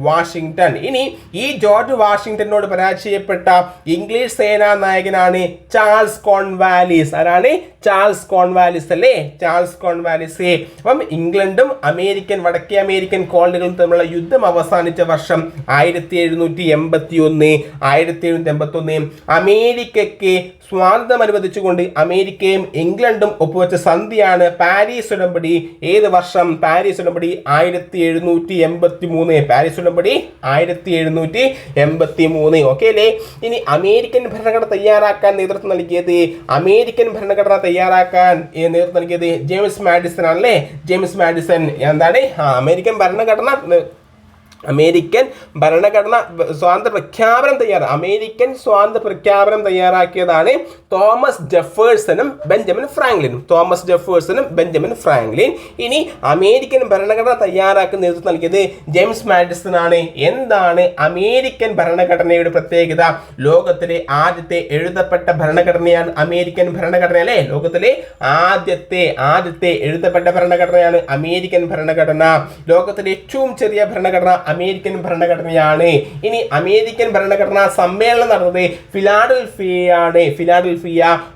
വാഷിംഗ്ടൺ. ഇനി ഈ ജോർജ് വാഷിംഗ്ടനോട് പരാജയപ്പെട്ട ഇംഗ്ലീഷ് സേനാ നായകനാണ് ചാൾസ് കോൺവാലിസ്. ആരാണ്? ചാൾസ് കോൺവാലിസ് അല്ലേ? Charles Cornwallis. അപ്പം ഇംഗ്ലണ്ടും വടക്കേ അമേരിക്കൻ കോളനികളും തമ്മിലുള്ള യുദ്ധം അവസാനിച്ച വർഷം 1781. അമേരിക്കയ്ക്ക് സ്വാതന്ത്ര്യം അനുവദിച്ചുകൊണ്ട് അമേരിക്കയും ഇംഗ്ലണ്ടും ഒപ്പുവെച്ച സന്ധിയാണ് പാരീസ് ഉടമ്പടി. ഏത് വർഷം? പാരീസ് ഉടമ്പടി 1783. പാരീസ് ഉടമ്പടി 1783. ഓക്കെ അല്ലേ? ഇനി അമേരിക്കൻ ഭരണഘടന തയ്യാറാക്കാൻ നേതൃത്വം നൽകിയത് ജെയിംസ് മാഡിസൺ ആണല്ലേ? James Madison. എന്താണ് അമേരിക്കൻ ഭരണഘടന സ്വാതന്ത്ര്യ പ്രഖ്യാപനം തയ്യാറാക്കിയതാണ് തോമസ് ജെഫേഴ്സണും ബെഞ്ചമിൻ ഫ്രാങ്ക്ലിൻ. ഇനി അമേരിക്കൻ ഭരണഘടന തയ്യാറാക്കാൻ നേതൃത്വം നൽകിയത് ജെയിംസ് മാഡിസൺ ആണ്. എന്താണ് അമേരിക്കൻ ഭരണഘടനയുടെ പ്രത്യേകത? ലോകത്തിലെ ആദ്യത്തെ എഴുതപ്പെട്ട ഭരണഘടനയാണ് അമേരിക്കൻ ഭരണഘടന അല്ലേ? ലോകത്തിലെ ആദ്യത്തെ എഴുതപ്പെട്ട ഭരണഘടനയാണ് അമേരിക്കൻ ഭരണഘടന. ലോകത്തിലെ ഏറ്റവും ചെറിയ ഭരണഘടന അമേരിക്കൻ ഭരണഘടനയാണ്. ഇനി അമേരിക്കൻ ഭരണഘടനാ സമ്മേളനം നടന്നത്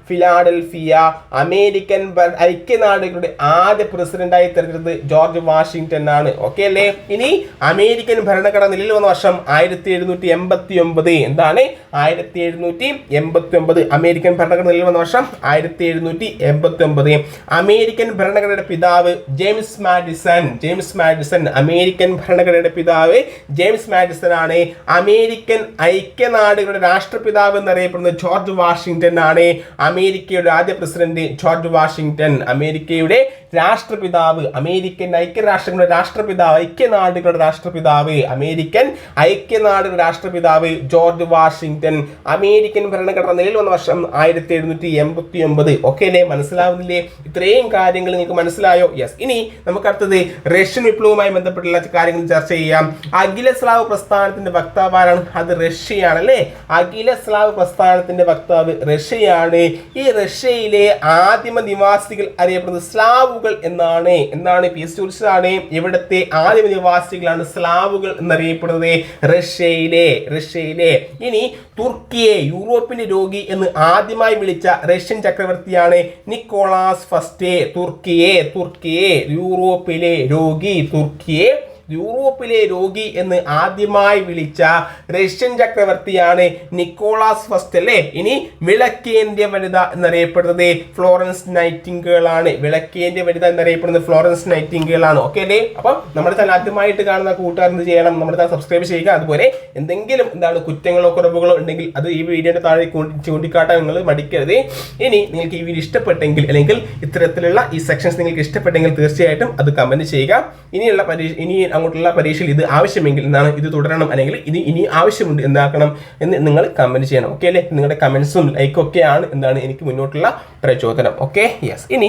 ഫിലാഡൽഫിയ. അമേരിക്കൻ ഐക്യനാടുകളുടെ ആദ്യ പ്രസിഡന്റായി തെരഞ്ഞെടുത്തത് ജോർജ് വാഷിംഗ്ടൺ ആണ്. ഓക്കെ അല്ലേ? ഇനി അമേരിക്കൻ ഭരണഘടന നിലവിൽ വന്ന വർഷം 1789. എന്താണ് 1789? അമേരിക്കൻ ഭരണഘടന നിലവിൽ വന്ന വർഷം 1789. അമേരിക്കൻ ഭരണഘടനയുടെ പിതാവ് ജെയിംസ് മാഡിസൺ. അമേരിക്കൻ ഭരണഘടനയുടെ പിതാവ് ജെയിംസ് മാഡിസൺ ആണ്. അമേരിക്കൻ ഐക്യനാടുകളുടെ രാഷ്ട്രപിതാവ് എന്നറിയപ്പെടുന്നത് ജോർജ് വാഷിംഗ്ടൺ ആണ്. അമേരിക്കയുടെ ആദ്യ പ്രസിഡന്റ് ജോർജ് വാഷിംഗ്ടൺ. അമേരിക്കയുടെ രാഷ്ട്രപിതാവ്, അമേരിക്കൻ ഐക്യനാടുകളുടെ രാഷ്ട്രപിതാവ് ജോർജ് വാഷിംഗ്ടൺ. അമേരിക്കൻ ഭരണഘടന നിലവിൽ വന്ന വർഷം 1789. ഓക്കെ അല്ലേ? മനസ്സിലാവുന്നില്ലേ? ഇത്രയും കാര്യങ്ങൾ നിങ്ങൾക്ക് മനസ്സിലായോ? യെസ്. ഇനി നമുക്ക് അടുത്തത് റഷ്യൻ വിപ്ലവവുമായി ബന്ധപ്പെട്ടുള്ള കാര്യങ്ങൾ ചർച്ച ചെയ്യാം. അഖില സ്ലാവ് പ്രസ്ഥാനത്തിന്റെ വക്താവ് ആരാണ്? അത് റഷ്യയാണ് അല്ലേ? അഖില സ്ലാവ് പ്രസ്ഥാനത്തിന്റെ വക്താവ് റഷ്യയാണ്. ഈ റഷ്യയിലെ ആദിമ നിവാസികൾ അറിയപ്പെടുന്നത് സ്ലാവുകൾ എന്നാണ്. ആണ് ഇവിടുത്തെ ആദിമ നിവാസികളാണ് സ്ലാവുകൾ എന്നറിയപ്പെടുന്നത് റഷ്യയിലെ. ഇനി തുർക്കിയെ യൂറോപ്പിന്റെ രോഗി എന്ന് ആദ്യമായി വിളിച്ച റഷ്യൻ ചക്രവർത്തിയാണ് നിക്കോളാസ് ഫസ്റ്റ്. തുർക്കിയെ യൂറോപ്പിലെ രോഗി എന്ന് ആദ്യമായി വിളിച്ച റഷ്യൻ ചക്രവർത്തിയാണ് നിക്കോളാസ് ഫസ്റ്റ് അല്ലേ? ഇനി വിളക്കേന്ത്യ വനിത എന്നറിയപ്പെടുന്നത് ഫ്ലോറൻസ് നൈറ്റിംഗേൾ ആണ്. ഓക്കെ അല്ലേ? അപ്പം നമ്മുടെ ചാനൽ ആദ്യമായിട്ട് കാണുന്ന കൂട്ടുകാർ എന്ത് ചെയ്യണം? നമ്മുടെ ചാനൽ സബ്സ്ക്രൈബ് ചെയ്യുക. അതുപോലെ എന്തെങ്കിലും കുറ്റങ്ങളോ കുറവുകളോ ഉണ്ടെങ്കിൽ അത് ഈ വീഡിയോയുടെ താഴെ ചൂണ്ടിക്കാട്ടാൻ നിങ്ങൾ മടിക്കരുത്. ഇനി നിങ്ങൾക്ക് ഈ വീഡിയോ ഇഷ്ടപ്പെട്ടെങ്കിൽ അല്ലെങ്കിൽ ഇത്തരത്തിലുള്ള ഈ സെക്ഷൻസ് നിങ്ങൾക്ക് ഇഷ്ടപ്പെട്ടെങ്കിൽ തീർച്ചയായിട്ടും അത് കമന്റ് ചെയ്യുക. ഇനി അങ്ങോട്ടുള്ള പരീക്ഷയിൽ ഇത് ആവശ്യമെങ്കിൽ ഇത് തുടരണം അല്ലെങ്കിൽ ഇത് ഇനി ആവശ്യമുണ്ട് എന്താക്കണം എന്ന് നിങ്ങൾ കമന്റ് ചെയ്യണം. ഓക്കെ അല്ലേ? നിങ്ങളുടെ കമന്റ്സും ലൈക്കും ഒക്കെയാണ് എനിക്ക് മുന്നോട്ടുള്ള പ്രചോദനം. Okay, yes. ഇനി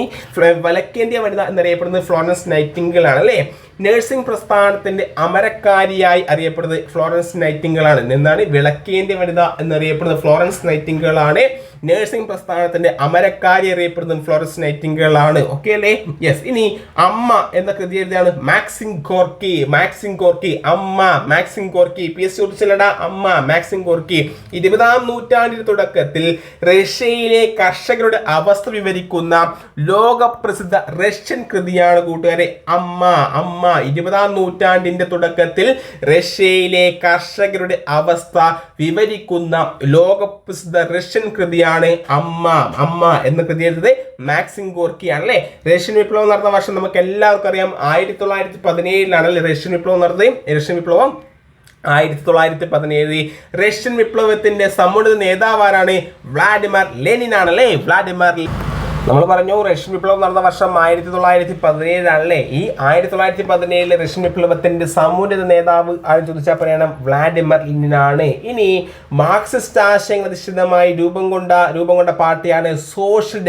വിളക്കേന്ത്യ വനിത എന്നറിയപ്പെടുന്നത് ഫ്ലോറൻസ് നൈറ്റിംഗേൾ ആണ് അല്ലേ? നഴ്സിംഗ് പ്രസ്ഥാനത്തിന്റെ അമരക്കാരിയായി അറിയപ്പെടുന്നത് ഫ്ലോറൻസ് നൈറ്റിംഗേൾ ആണ്. എന്താണ് വിളക്കേന്ത്യ വനിത എന്നറിയപ്പെടുന്നത്? ഫ്ലോറൻസ് നൈറ്റിംഗേൾ ആണ്. നഴ്സിംഗ് പ്രസ്ഥാനത്തിന്റെ അമരക്കാരി അറിയപ്പെടുന്നത് ഫ്ലോറൻസ് നൈറ്റിംഗേൾ ആണ്. ഓക്കെ അല്ലേ? യെസ്. ഇനി അമ്മ എന്ന കൃതി എഴുതിയാണ് മാക്സിം ഗോർക്കി. അമ്മ മാക്സിം ഗോർക്കി 20-ാം നൂറ്റാണ്ടിന്റെ തുടക്കത്തിൽ റഷ്യയിലെ കർഷകരുടെ അവസ്ഥ വിവരിക്കുന്ന ലോകപ്രസിദ്ധ റഷ്യൻ കൃതിയാണ് കൂട്ടുകാരെ അമ്മ. 20-ാം നൂറ്റാണ്ടിന്റെ തുടക്കത്തിൽ റഷ്യയിലെ കർഷകരുടെ അവസ്ഥ വിവരിക്കുന്ന ലോകപ്രസിദ്ധ റഷ്യൻ കൃതിയാണ് അമ്മ എന്ന കൃതി എഴുതുന്നത് മാക്സിം ഗോർക്കി ആണല്ലേ? റഷ്യൻ വിപ്ലവം നടന്ന വർഷം നമുക്ക് എല്ലാവർക്കും അറിയാം 1917 റഷ്യൻ വിപ്ലവം നടന്നത്. റഷ്യൻ വിപ്ലവം 1917 റഷ്യൻ വിപ്ലവത്തിന്റെ സമുന്നത നേതാവാരാണ്? വ്ളാഡിമിർ ലെനിൻ ആണല്ലേ. നമ്മൾ പറഞ്ഞു റഷ്യൻ വിപ്ലവം നടന്ന വർഷം 1917 ആണല്ലേ. ഈ 1917 റഷ്യൻ വിപ്ലവത്തിന്റെ സമുന്നത നേതാവ് ആരും ചോദിച്ചാൽ പറയണം വ്ളാഡിമിർ ലെനിൻ ആണ്. ഇനി മാർക്സിസ്റ്റ് ആശയങ്ങൾ അധിഷ്ഠിതമായി രൂപം കൊണ്ട പാർട്ടിയാണ് social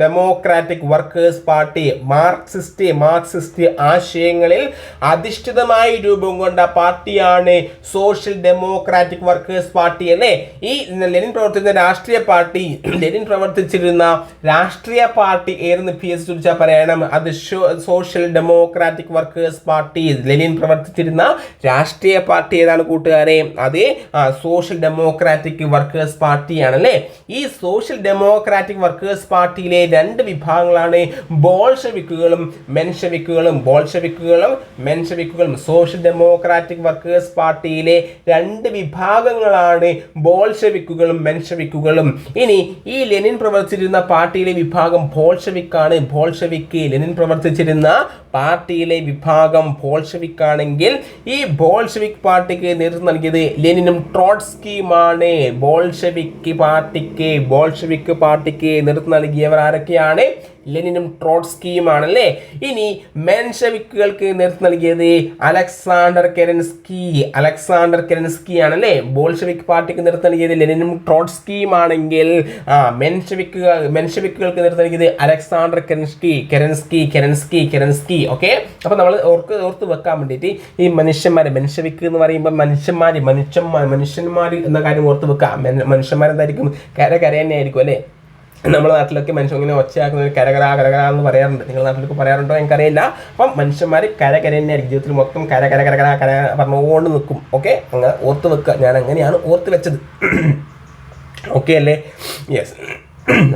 democratic workers party. Marxist ആശയങ്ങളിൽ അധിഷ്ഠിതമായി രൂപം കൊണ്ട പാർട്ടിയാണ് സോഷ്യൽ ഡെമോക്രാറ്റിക് വർക്കേഴ്സ് പാർട്ടി അല്ലേ. ഈ ലെനിൻ പ്രവർത്തിച്ചിരുന്ന രാഷ്ട്രീയ പാർട്ടി ഏതെന്ന് PS ചോദിച്ചാൽ പറയണം അത് social democratic workers party. Lenin പ്രവർത്തിച്ചിരുന്ന രാഷ്ട്രീയ പാർട്ടി ഏതാണ് കൂട്ടുകാരെ? അത് സോഷ്യൽ ഡെമോക്രാറ്റിക് വർക്കേഴ്സ് പാർട്ടിയാണല്ലേ. ഈ സോഷ്യൽ ഡെമോക്രാറ്റിക് വർക്കേഴ്സ് പാർട്ടിയിലെ രണ്ട് വിഭാഗങ്ങളാണ് ബോൾഷെവിക്കുകളും മെൻഷെവിക്കുകളും. സോഷ്യൽ ഡെമോക്രാറ്റിക് വർക്കേഴ്സ് പാർട്ടിയിലെ രണ്ട് വിഭാഗങ്ങളാണ് ബോൾഷെവിക്കുകളും മെൻഷെവിക്കുകളും. ഇനി ഈ ലെനിൻ പ്രവർത്തിച്ചിരുന്ന പാർട്ടിയിലെ വിഭാഗം ബോൾഷെവിക്കാണ്. ലെനിൻ പ്രവർത്തിച്ചിരുന്ന പാർട്ടിയിലെ വിഭാഗം ബോൾഷെവിക്കാണെങ്കിൽ ഈ ബോൾഷെവിക് പാർട്ടിക്ക് നേതൃത്വം നൽകിയത് ലെനിനും ട്രോട്സ്കിയുമാണ്. ബോൾഷെവിക് പാർട്ടിക്ക് നേതൃത്വം നൽകിയവർ ആരൊക്കെയാണ്? ലെനിനും ട്രോട്സ്കിയുമാണല്ലേ. ഇനി മെൻഷെവിക്കുകൾക്ക് നേതൃത്വം നൽകിയത് അലക്സാണ്ടർ കെരൻസ്കി ആണല്ലേ. ബോൾഷെവിക് പാർട്ടിക്ക് നേതൃത്വം നൽകിയത് ലെനിനും ട്രോട്സ്കിയുമാണെങ്കിൽ മെൻഷെവിക്കുകൾക്ക് നേതൃത്വം നൽകിയത് അലക്സാണ്ടർ കെരൻസ്കി. ഓക്കെ, അപ്പൊ നമ്മൾ ഓർത്ത് വെക്കാൻ വേണ്ടിയിട്ട് ഈ മനുഷ്യന്മാര് മെൻഷെവിക്ക് എന്ന് പറയുമ്പോൾ മനുഷ്യന്മാർ എന്ന കാര്യം ഓർത്ത് വെക്കാം. മനുഷ്യന്മാരെന്തായിരിക്കും? കര തന്നെ ആയിരിക്കും അല്ലേ. നമ്മുടെ നാട്ടിലൊക്കെ മനുഷ്യൻ ഇങ്ങനെ ഒച്ചയാക്കുന്നത് കരകര എന്ന് പറയാറുണ്ട്. നിങ്ങളുടെ നാട്ടിലൊക്കെ പറയാറുണ്ടോ എനിക്കറിയില്ല. അപ്പം മനുഷ്യന്മാർ കര തന്നെയായിരിക്കും. ജീവിതത്തിൽ മൊത്തം കര പറഞ്ഞുകൊണ്ട് നിൽക്കും. ഓക്കെ, അങ്ങനെ ഓർത്ത് വെക്കുക. ഞാൻ അങ്ങനെയാണ് ഓർത്ത് വെച്ചത്. ഓക്കെ അല്ലേ? യെസ്.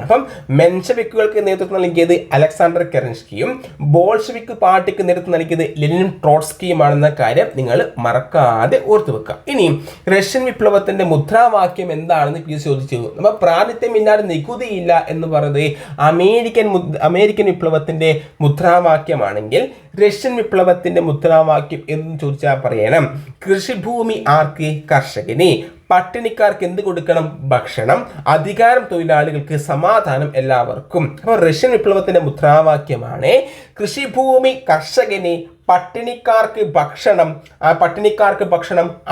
അപ്പം മെൻഷെവിക്കുകൾക്ക് നേതൃത്വം നൽകിയത് അലക്സാണ്ടർ കെരൻസ്കിയും ബോൾഷെവിക് പാർട്ടിക്ക് നേതൃത്വം നൽകിയത് ലെനിനും ട്രോട്സ്കിയുമാണെന്ന കാര്യം നിങ്ങൾ മറക്കാതെ ഓർത്തു വെക്കുക. ഇനി റഷ്യൻ വിപ്ലവത്തിന്റെ മുദ്രാവാക്യം എന്താണെന്ന് ചോദിച്ചു. നമ്മൾ പ്രാതിനിധ്യമില്ലാതെ നികുതിയില്ല എന്ന് പറയുന്നത് അമേരിക്കൻ വിപ്ലവത്തിന്റെ മുദ്രാവാക്യമാണെങ്കിൽ റഷ്യൻ വിപ്ലവത്തിന്റെ മുദ്രാവാക്യം എന്ന് ചോദിച്ചാൽ പറയണം കൃഷിഭൂമി ആർക്ക്? കർഷകന്. പട്ടിണിക്കാർക്ക് എന്ത് കൊടുക്കണം? ഭക്ഷണം. അധികാരം തൊഴിലാളികൾക്ക്, സമാധാനം എല്ലാവർക്കും. അപ്പോൾ റഷ്യൻ വിപ്ലവത്തിന്റെ മുദ്രാവാക്യമാണ് കൃഷിഭൂമി കർഷകന്, പട്ടിണിക്കാർക്ക് ഭക്ഷണം,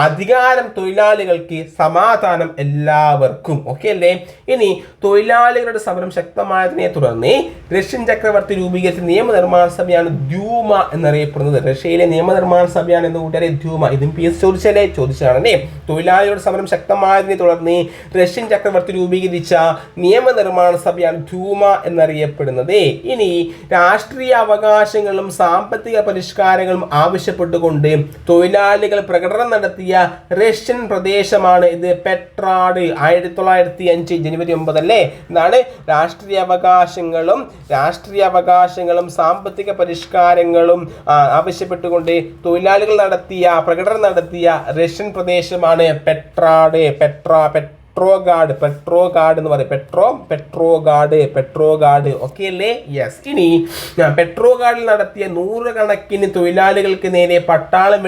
അധികാരം തൊഴിലാളികൾക്ക്, സമാധാനം എല്ലാവർക്കും. ഓക്കെ അല്ലേ? ഇനി തൊഴിലാളികളുടെ സമരം ശക്തമായതിനെ തുടർന്ന് റഷ്യൻ ചക്രവർത്തി രൂപീകരിച്ച നിയമനിർമ്മാണ സഭയാണ് ദ്യൂമ എന്നറിയപ്പെടുന്നത്. റഷ്യയിലെ നിയമനിർമ്മാണ സഭയാണ് എന്ന് കൂട്ടുകാരെ ദ്യൂമ. ഇതും PS ചോദിച്ചതാണല്ലേ. തൊഴിലാളികളുടെ സമരം ശക്തമായതിനെ തുടർന്ന് റഷ്യൻ ചക്രവർത്തി രൂപീകരിച്ച നിയമനിർമ്മാണ സഭയാണ് ദ്യൂമ എന്നറിയപ്പെടുന്നത്. ഇനി രാഷ്ട്രീയ അവകാശങ്ങളും സാമ്പത്തിക പരിഷ്കാരങ്ങളും ആവശ്യപ്പെട്ടുകൊണ്ട് തൊഴിലാളികൾ പ്രകടനം നടത്തിയ റഷ്യൻ പ്രദേശമാണ് ഇത് പെട്രാഡ്. 1905 ജനുവരി 9 അല്ലേ. എന്താണ്? രാഷ്ട്രീയ അവകാശങ്ങളും സാമ്പത്തിക പരിഷ്കാരങ്ങളും ആവശ്യപ്പെട്ടുകൊണ്ട് തൊഴിലാളികൾ പ്രകടനം നടത്തിയ റഷ്യൻ പ്രദേശമാണ് പെട്രാഡ്. പെട്രോഗാഡ് എന്ന് പറയും. പെട്രോഗാഡ്. ഓക്കെ അല്ലേ? യെസ്. ഇനി പെട്രോഗാഡിൽ നടത്തിയ നൂറുകണക്കിന് തൊഴിലാളികൾക്ക് നേരെ പട്ടാളം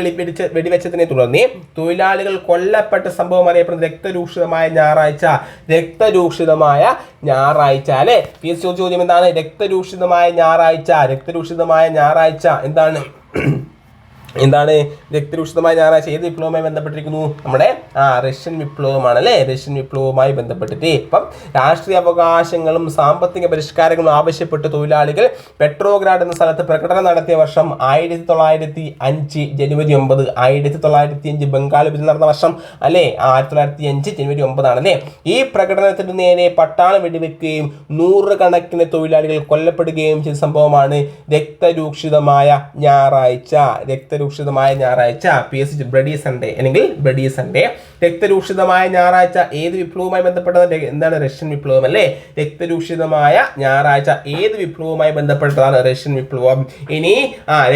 വെടിവെച്ചതിനെ തുടർന്ന് തൊഴിലാളികൾ കൊല്ലപ്പെട്ട സംഭവം അറിയപ്പെടുന്നത് രക്തരൂക്ഷിതമായ ഞായറാഴ്ച അല്ലെ. ചോദ്യം എന്താണ്? രക്തരൂക്ഷിതമായ ഞായറാഴ്ച എന്താണ് രക്തരൂക്ഷിതമായ ഞായറാഴ്ച ഏത് വിപ്ലവവുമായി ബന്ധപ്പെട്ടിരിക്കുന്നു? നമ്മുടെ റഷ്യൻ വിപ്ലവമാണ് അല്ലേ. റഷ്യൻ വിപ്ലവവുമായി ബന്ധപ്പെട്ടിട്ട് ഇപ്പം രാഷ്ട്രീയ അവകാശങ്ങളും സാമ്പത്തിക പരിഷ്കാരങ്ങളും ആവശ്യപ്പെട്ട് തൊഴിലാളികൾ പെട്രോഗ്രാഡ് എന്ന സ്ഥലത്ത് പ്രകടനം നടത്തിയ വർഷം 1905 ജനുവരി 9. 1905 ബംഗാൾ വിഭജനം നടന്ന വർഷം അല്ലേ. 1905 ജനുവരി 9 ആണല്ലേ. ഈ പ്രകടനത്തിന് നേരെ പട്ടാളം വെടിവെക്കുകയും നൂറുകണക്കിന് തൊഴിലാളികൾ കൊല്ലപ്പെടുകയും ചെയ്ത സംഭവമാണ് രക്തരൂക്ഷിതമായ ഞായറാഴ്ച. PS ബ്ലഡി സൺഡേ അല്ലെങ്കിൽ ബ്ലഡി സൺഡേ. രക്തരൂക്ഷിതമായ ഞായറാഴ്ച ഏത് വിപ്ലവവുമായി ബന്ധപ്പെട്ടത്? എന്താണ്? റഷ്യൻ വിപ്ലവം അല്ലേ? രക്തരൂക്ഷിതമായ ഞായറാഴ്ച ഏത് വിപ്ലവവുമായി ബന്ധപ്പെട്ടതാണ്? റഷ്യൻ വിപ്ലവം. ഇനി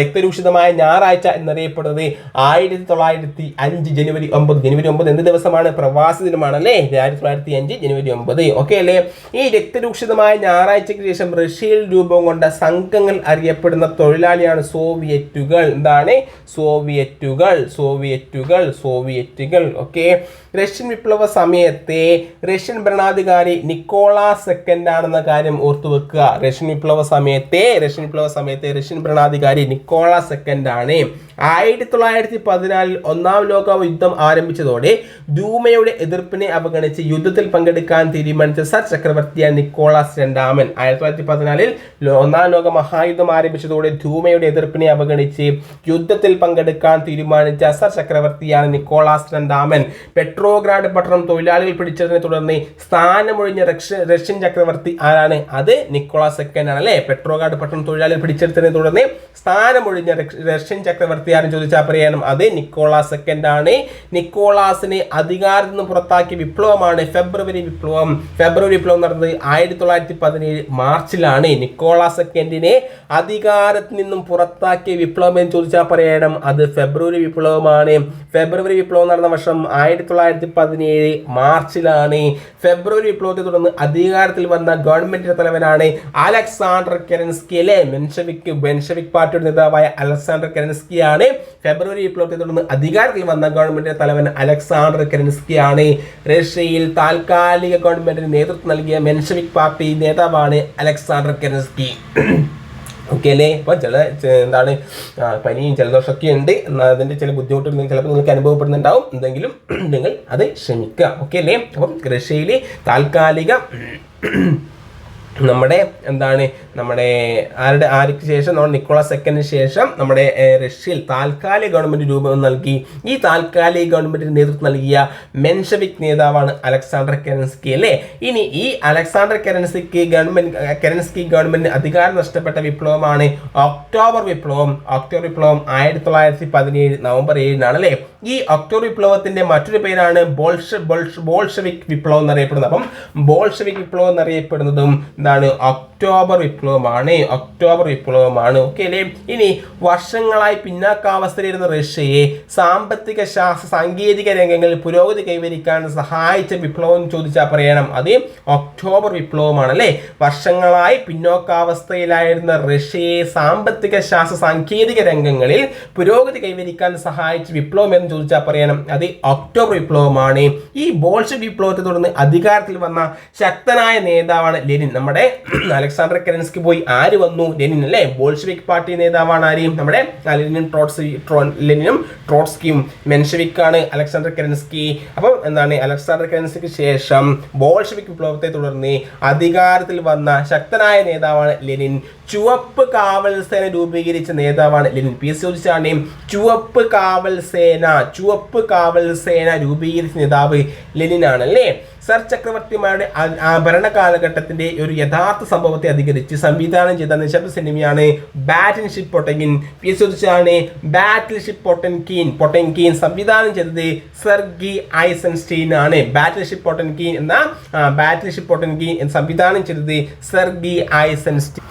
രക്തരൂക്ഷിതമായ ഞായറാഴ്ച എന്നറിയപ്പെടുന്നത് 1905 ജനുവരി 9. ജനുവരി 9 എന്ത് ദിവസമാണ്? പ്രവാസി ദിനമാണ് അല്ലേ? 1905 ജനുവരി 9. ഓക്കെ അല്ലേ? ഈ രക്തരൂക്ഷിതമായ ഞായറാഴ്ചയ്ക്ക് ശേഷം റഷ്യയിൽ രൂപം കൊണ്ട സംഘങ്ങൾ അറിയപ്പെടുന്ന തൊഴിലാളിയാണ് സോവിയറ്റുകൾ. എന്താണ്? സോവിയറ്റുകൾ. ഓക്കെ. റഷ്യൻ വിപ്ലവ സമയത്തെ റഷ്യൻ ഭരണാധികാരി നിക്കോളാസ് സെക്കൻഡ് ആണെന്ന കാര്യം ഓർത്തു വെക്കുക. റഷ്യൻ വിപ്ലവ സമയത്തെ റഷ്യൻ ഭരണാധികാരി നിക്കോളാസ് സെക്കൻഡ് ആണ്. 1914 ഒന്നാം ലോക യുദ്ധം ആരംഭിച്ചതോടെ ധൂമയുടെ എതിർപ്പിനെ അവഗണിച്ച് യുദ്ധത്തിൽ പങ്കെടുക്കാൻ തീരുമാനിച്ച സർ ചക്രവർത്തിയാണ് നിക്കോളാസ് രണ്ടാമൻ. 1914 ഒന്നാം ലോക മഹായുദ്ധം ആരംഭിച്ചതോടെ ധൂമയുടെ എതിർപ്പിനെ അവഗണിച്ച് യുദ്ധത്തിൽ പങ്കെടുക്കാൻ തീരുമാനിച്ച സർ ചക്രവർത്തിയാണ് നിക്കോളാസ് രണ്ടാമൻ. പെട്രോഗ്രാഡ് പട്ടണം തൊഴിലാളികൾ പിടിച്ചതിനെ തുടർന്ന് സ്ഥാനമൊഴിഞ്ഞ റഷ്യൻ ചക്രവർത്തി ആരാണ്? അത് നിക്കോളാസ് സെക്കൻഡ് ആണ് അല്ലേ? പെട്രോഗ്രാഡ് പട്ടണം തൊഴിലാളികൾ പിടിച്ചെടുത്തതിനെ തുടർന്ന് സ്ഥാനമൊഴിഞ്ഞ റഷ്യൻ ചക്രവർത്തി ആരും ചോദിച്ചാൽ പറയാനും അത് നിക്കോളാസ് സെക്കൻഡ് ആണ്. നിക്കോളാസിനെ അധികാരത്തിൽ നിന്ന് പുറത്താക്കിയ വിപ്ലവമാണ് ഫെബ്രുവരി വിപ്ലവം. ഫെബ്രുവരി വിപ്ലവം നടന്നത് 1917 മാർച്ചിലാണ്. നിക്കോളാസ് സെക്കൻഡിനെ അധികാരത്തിൽ നിന്നും പുറത്താക്കിയ വിപ്ലവം എന്ന് ചോദിച്ചാൽ പറയണം അത് ഫെബ്രുവരി വിപ്ലവമാണ്. ഫെബ്രുവരി വിപ്ലവം നടന്ന വർഷം 1917 മാർച്ചിലാണ്. ഫെബ്രുവരി വിപ്ലവത്തെ തുടർന്ന് അധികാരത്തിൽ വന്ന ഗവൺമെന്റിന്റെ തലവനാണ് അലക്സാണ്ടർ കെരൻസ്കി അല്ലേ? മെൻഷവിക് പാർട്ടിയുടെ നേതാവായ അലക്സാണ്ടർ കെരൻസ്കി ആണ്. ഫെബ്രുവരി വിപ്ലവത്തെ തുടർന്ന് അധികാരത്തിൽ വന്ന ഗവൺമെന്റിന്റെ തലവൻ അലക്സാണ്ടർ കെരൻസ്കി ആണ്. റഷ്യയിൽ താൽക്കാലിക ഗവൺമെന്റിന് നേതൃത്വം നൽകിയ മെൻഷവിക് പാർട്ടി നേതാവാണ് അലക്സാണ്ടർ കെരൻസ്കി. ഓക്കെ അല്ലേ? അപ്പോൾ എന്താണ് പനിയും ജലദോഷമൊക്കെ ഉണ്ട്. അതിൻ്റെ ചില ബുദ്ധിമുട്ടുകൾ ചിലപ്പോൾ നിങ്ങൾക്ക് അനുഭവപ്പെടുന്നുണ്ടാവും. എന്തെങ്കിലും നിങ്ങൾ അത് ക്ഷമിക്കുക. ഓക്കെ അല്ലേ? അപ്പം റഷ്യയിൽ താൽക്കാലിക ആർക്ക് ശേഷം നിക്കോളാസ് സെക്കൻഡിന് ശേഷം നമ്മുടെ റഷ്യയിൽ താൽക്കാലിക ഗവൺമെന്റ് രൂപം നൽകി. ഈ താൽക്കാലിക ഗവൺമെന്റിന് നേതൃത്വം നൽകിയ മെൻഷവിക് നേതാവാണ് അലക്സാണ്ടർ കെരൻസ്കി അല്ലേ? ഇനി ഈ അലക്സാണ്ടർ കെരൻസ്കി ഗവൺമെന്റിന് അധികാരം നഷ്ടപ്പെട്ട വിപ്ലവമാണ് ഒക്ടോബർ വിപ്ലവം. 1917 നവംബർ 7 അല്ലേ? ഈ ഒക്ടോബർ വിപ്ലവത്തിന്റെ മറ്റൊരു പേരാണ് ബോൾഷെവിക് വിപ്ലവം എന്നറിയപ്പെടുന്നത്. അപ്പം ബോൾഷെവിക് വിപ്ലവം എന്നറിയപ്പെടുന്നതും എന്താണ്? ഒക്ടോബർ വിപ്ലവമാണ്. ഓക്കെ അല്ലേ? ഇനി വർഷങ്ങളായി പിന്നാക്കാവസ്ഥയിലിരുന്ന റഷ്യയെ സാമ്പത്തിക ശാസ്ത്ര സാങ്കേതിക രംഗങ്ങളിൽ പുരോഗതി കൈവരിക്കാൻ സഹായിച്ച വിപ്ലവം ചോദിച്ചാൽ പറയണം അത് ഒക്ടോബർ വിപ്ലവമാണ് അല്ലേ? വർഷങ്ങളായി പിന്നോക്കാവസ്ഥയിലായിരുന്ന റഷ്യയെ സാമ്പത്തിക ശാസ്ത്ര സാങ്കേതിക രംഗങ്ങളിൽ പുരോഗതി കൈവരിക്കാൻ സഹായിച്ച വിപ്ലവം എന്ന് ചോദിച്ചാൽ പറയണം അത് ഒക്ടോബർ വിപ്ലവമാണ്. ഈ ബോൾഷെവിക് വിപ്ലവത്തെ തുടർന്ന് അധികാരത്തിൽ വന്ന ശക്തനായ നേതാവാണ് ലെനിൻ. നമ്മുടെ അലക്സാണ്ടർ കെരൻസ്കി പോയി ആര് വന്നു? ലെനിൻ അല്ലേ? ബോൾഷെവിക് പാർട്ടി നേതാവാണ് ആരെയും നമ്മുടെ ലെനിനും ട്രോട്സ്കിയും. മെൻഷവിക് ആണ് അലക്സാണ്ടർ കെരൻസ്കി. അപ്പം എന്താണ്? അലക്സാണ്ടർ കെരൻസ്കിക്ക് ശേഷം ബോൾഷെവിക് വിപ്ലവത്തെ തുടർന്ന് അധികാരത്തിൽ വന്ന ശക്തനായ നേതാവാണ് ലെനിൻ. ചുവപ്പ് കാവൽ സേന രൂപീകരിച്ച നേതാവാണ് ലെനിൻ. പി എസ് ചോദിച്ചാണ് ചുവപ്പ് കാവൽ സേന രൂപീകരിച്ച നേതാവ് ലെനിൻ ആണ് അല്ലേ? സർ ചക്രവർത്തിമാരുടെ ഭരണകാലഘട്ടത്തിന്റെ ഒരു യഥാർത്ഥ സംഭവത്തെ അധികരിച്ച് സംവിധാനം ചെയ്ത നിശബ്ദ സിനിമയാണ് ബാറ്റിൽഷിപ്പ് പൊട്ടൻകിൻ. പി എസ് ചോദിച്ചാണ് ബാറ്റിൽഷിപ്പ് പൊട്ടൻകിൻ സംവിധാനം ചെയ്തത് സെർഗി ഐസൻസ്റ്റീൻ ആണ്. ബാറ്റിൽഷിപ്പ് പൊട്ടൻകിൻ സംവിധാനം ചെയ്തത് സെർഗി ഐസൻസ്റ്റീൻ.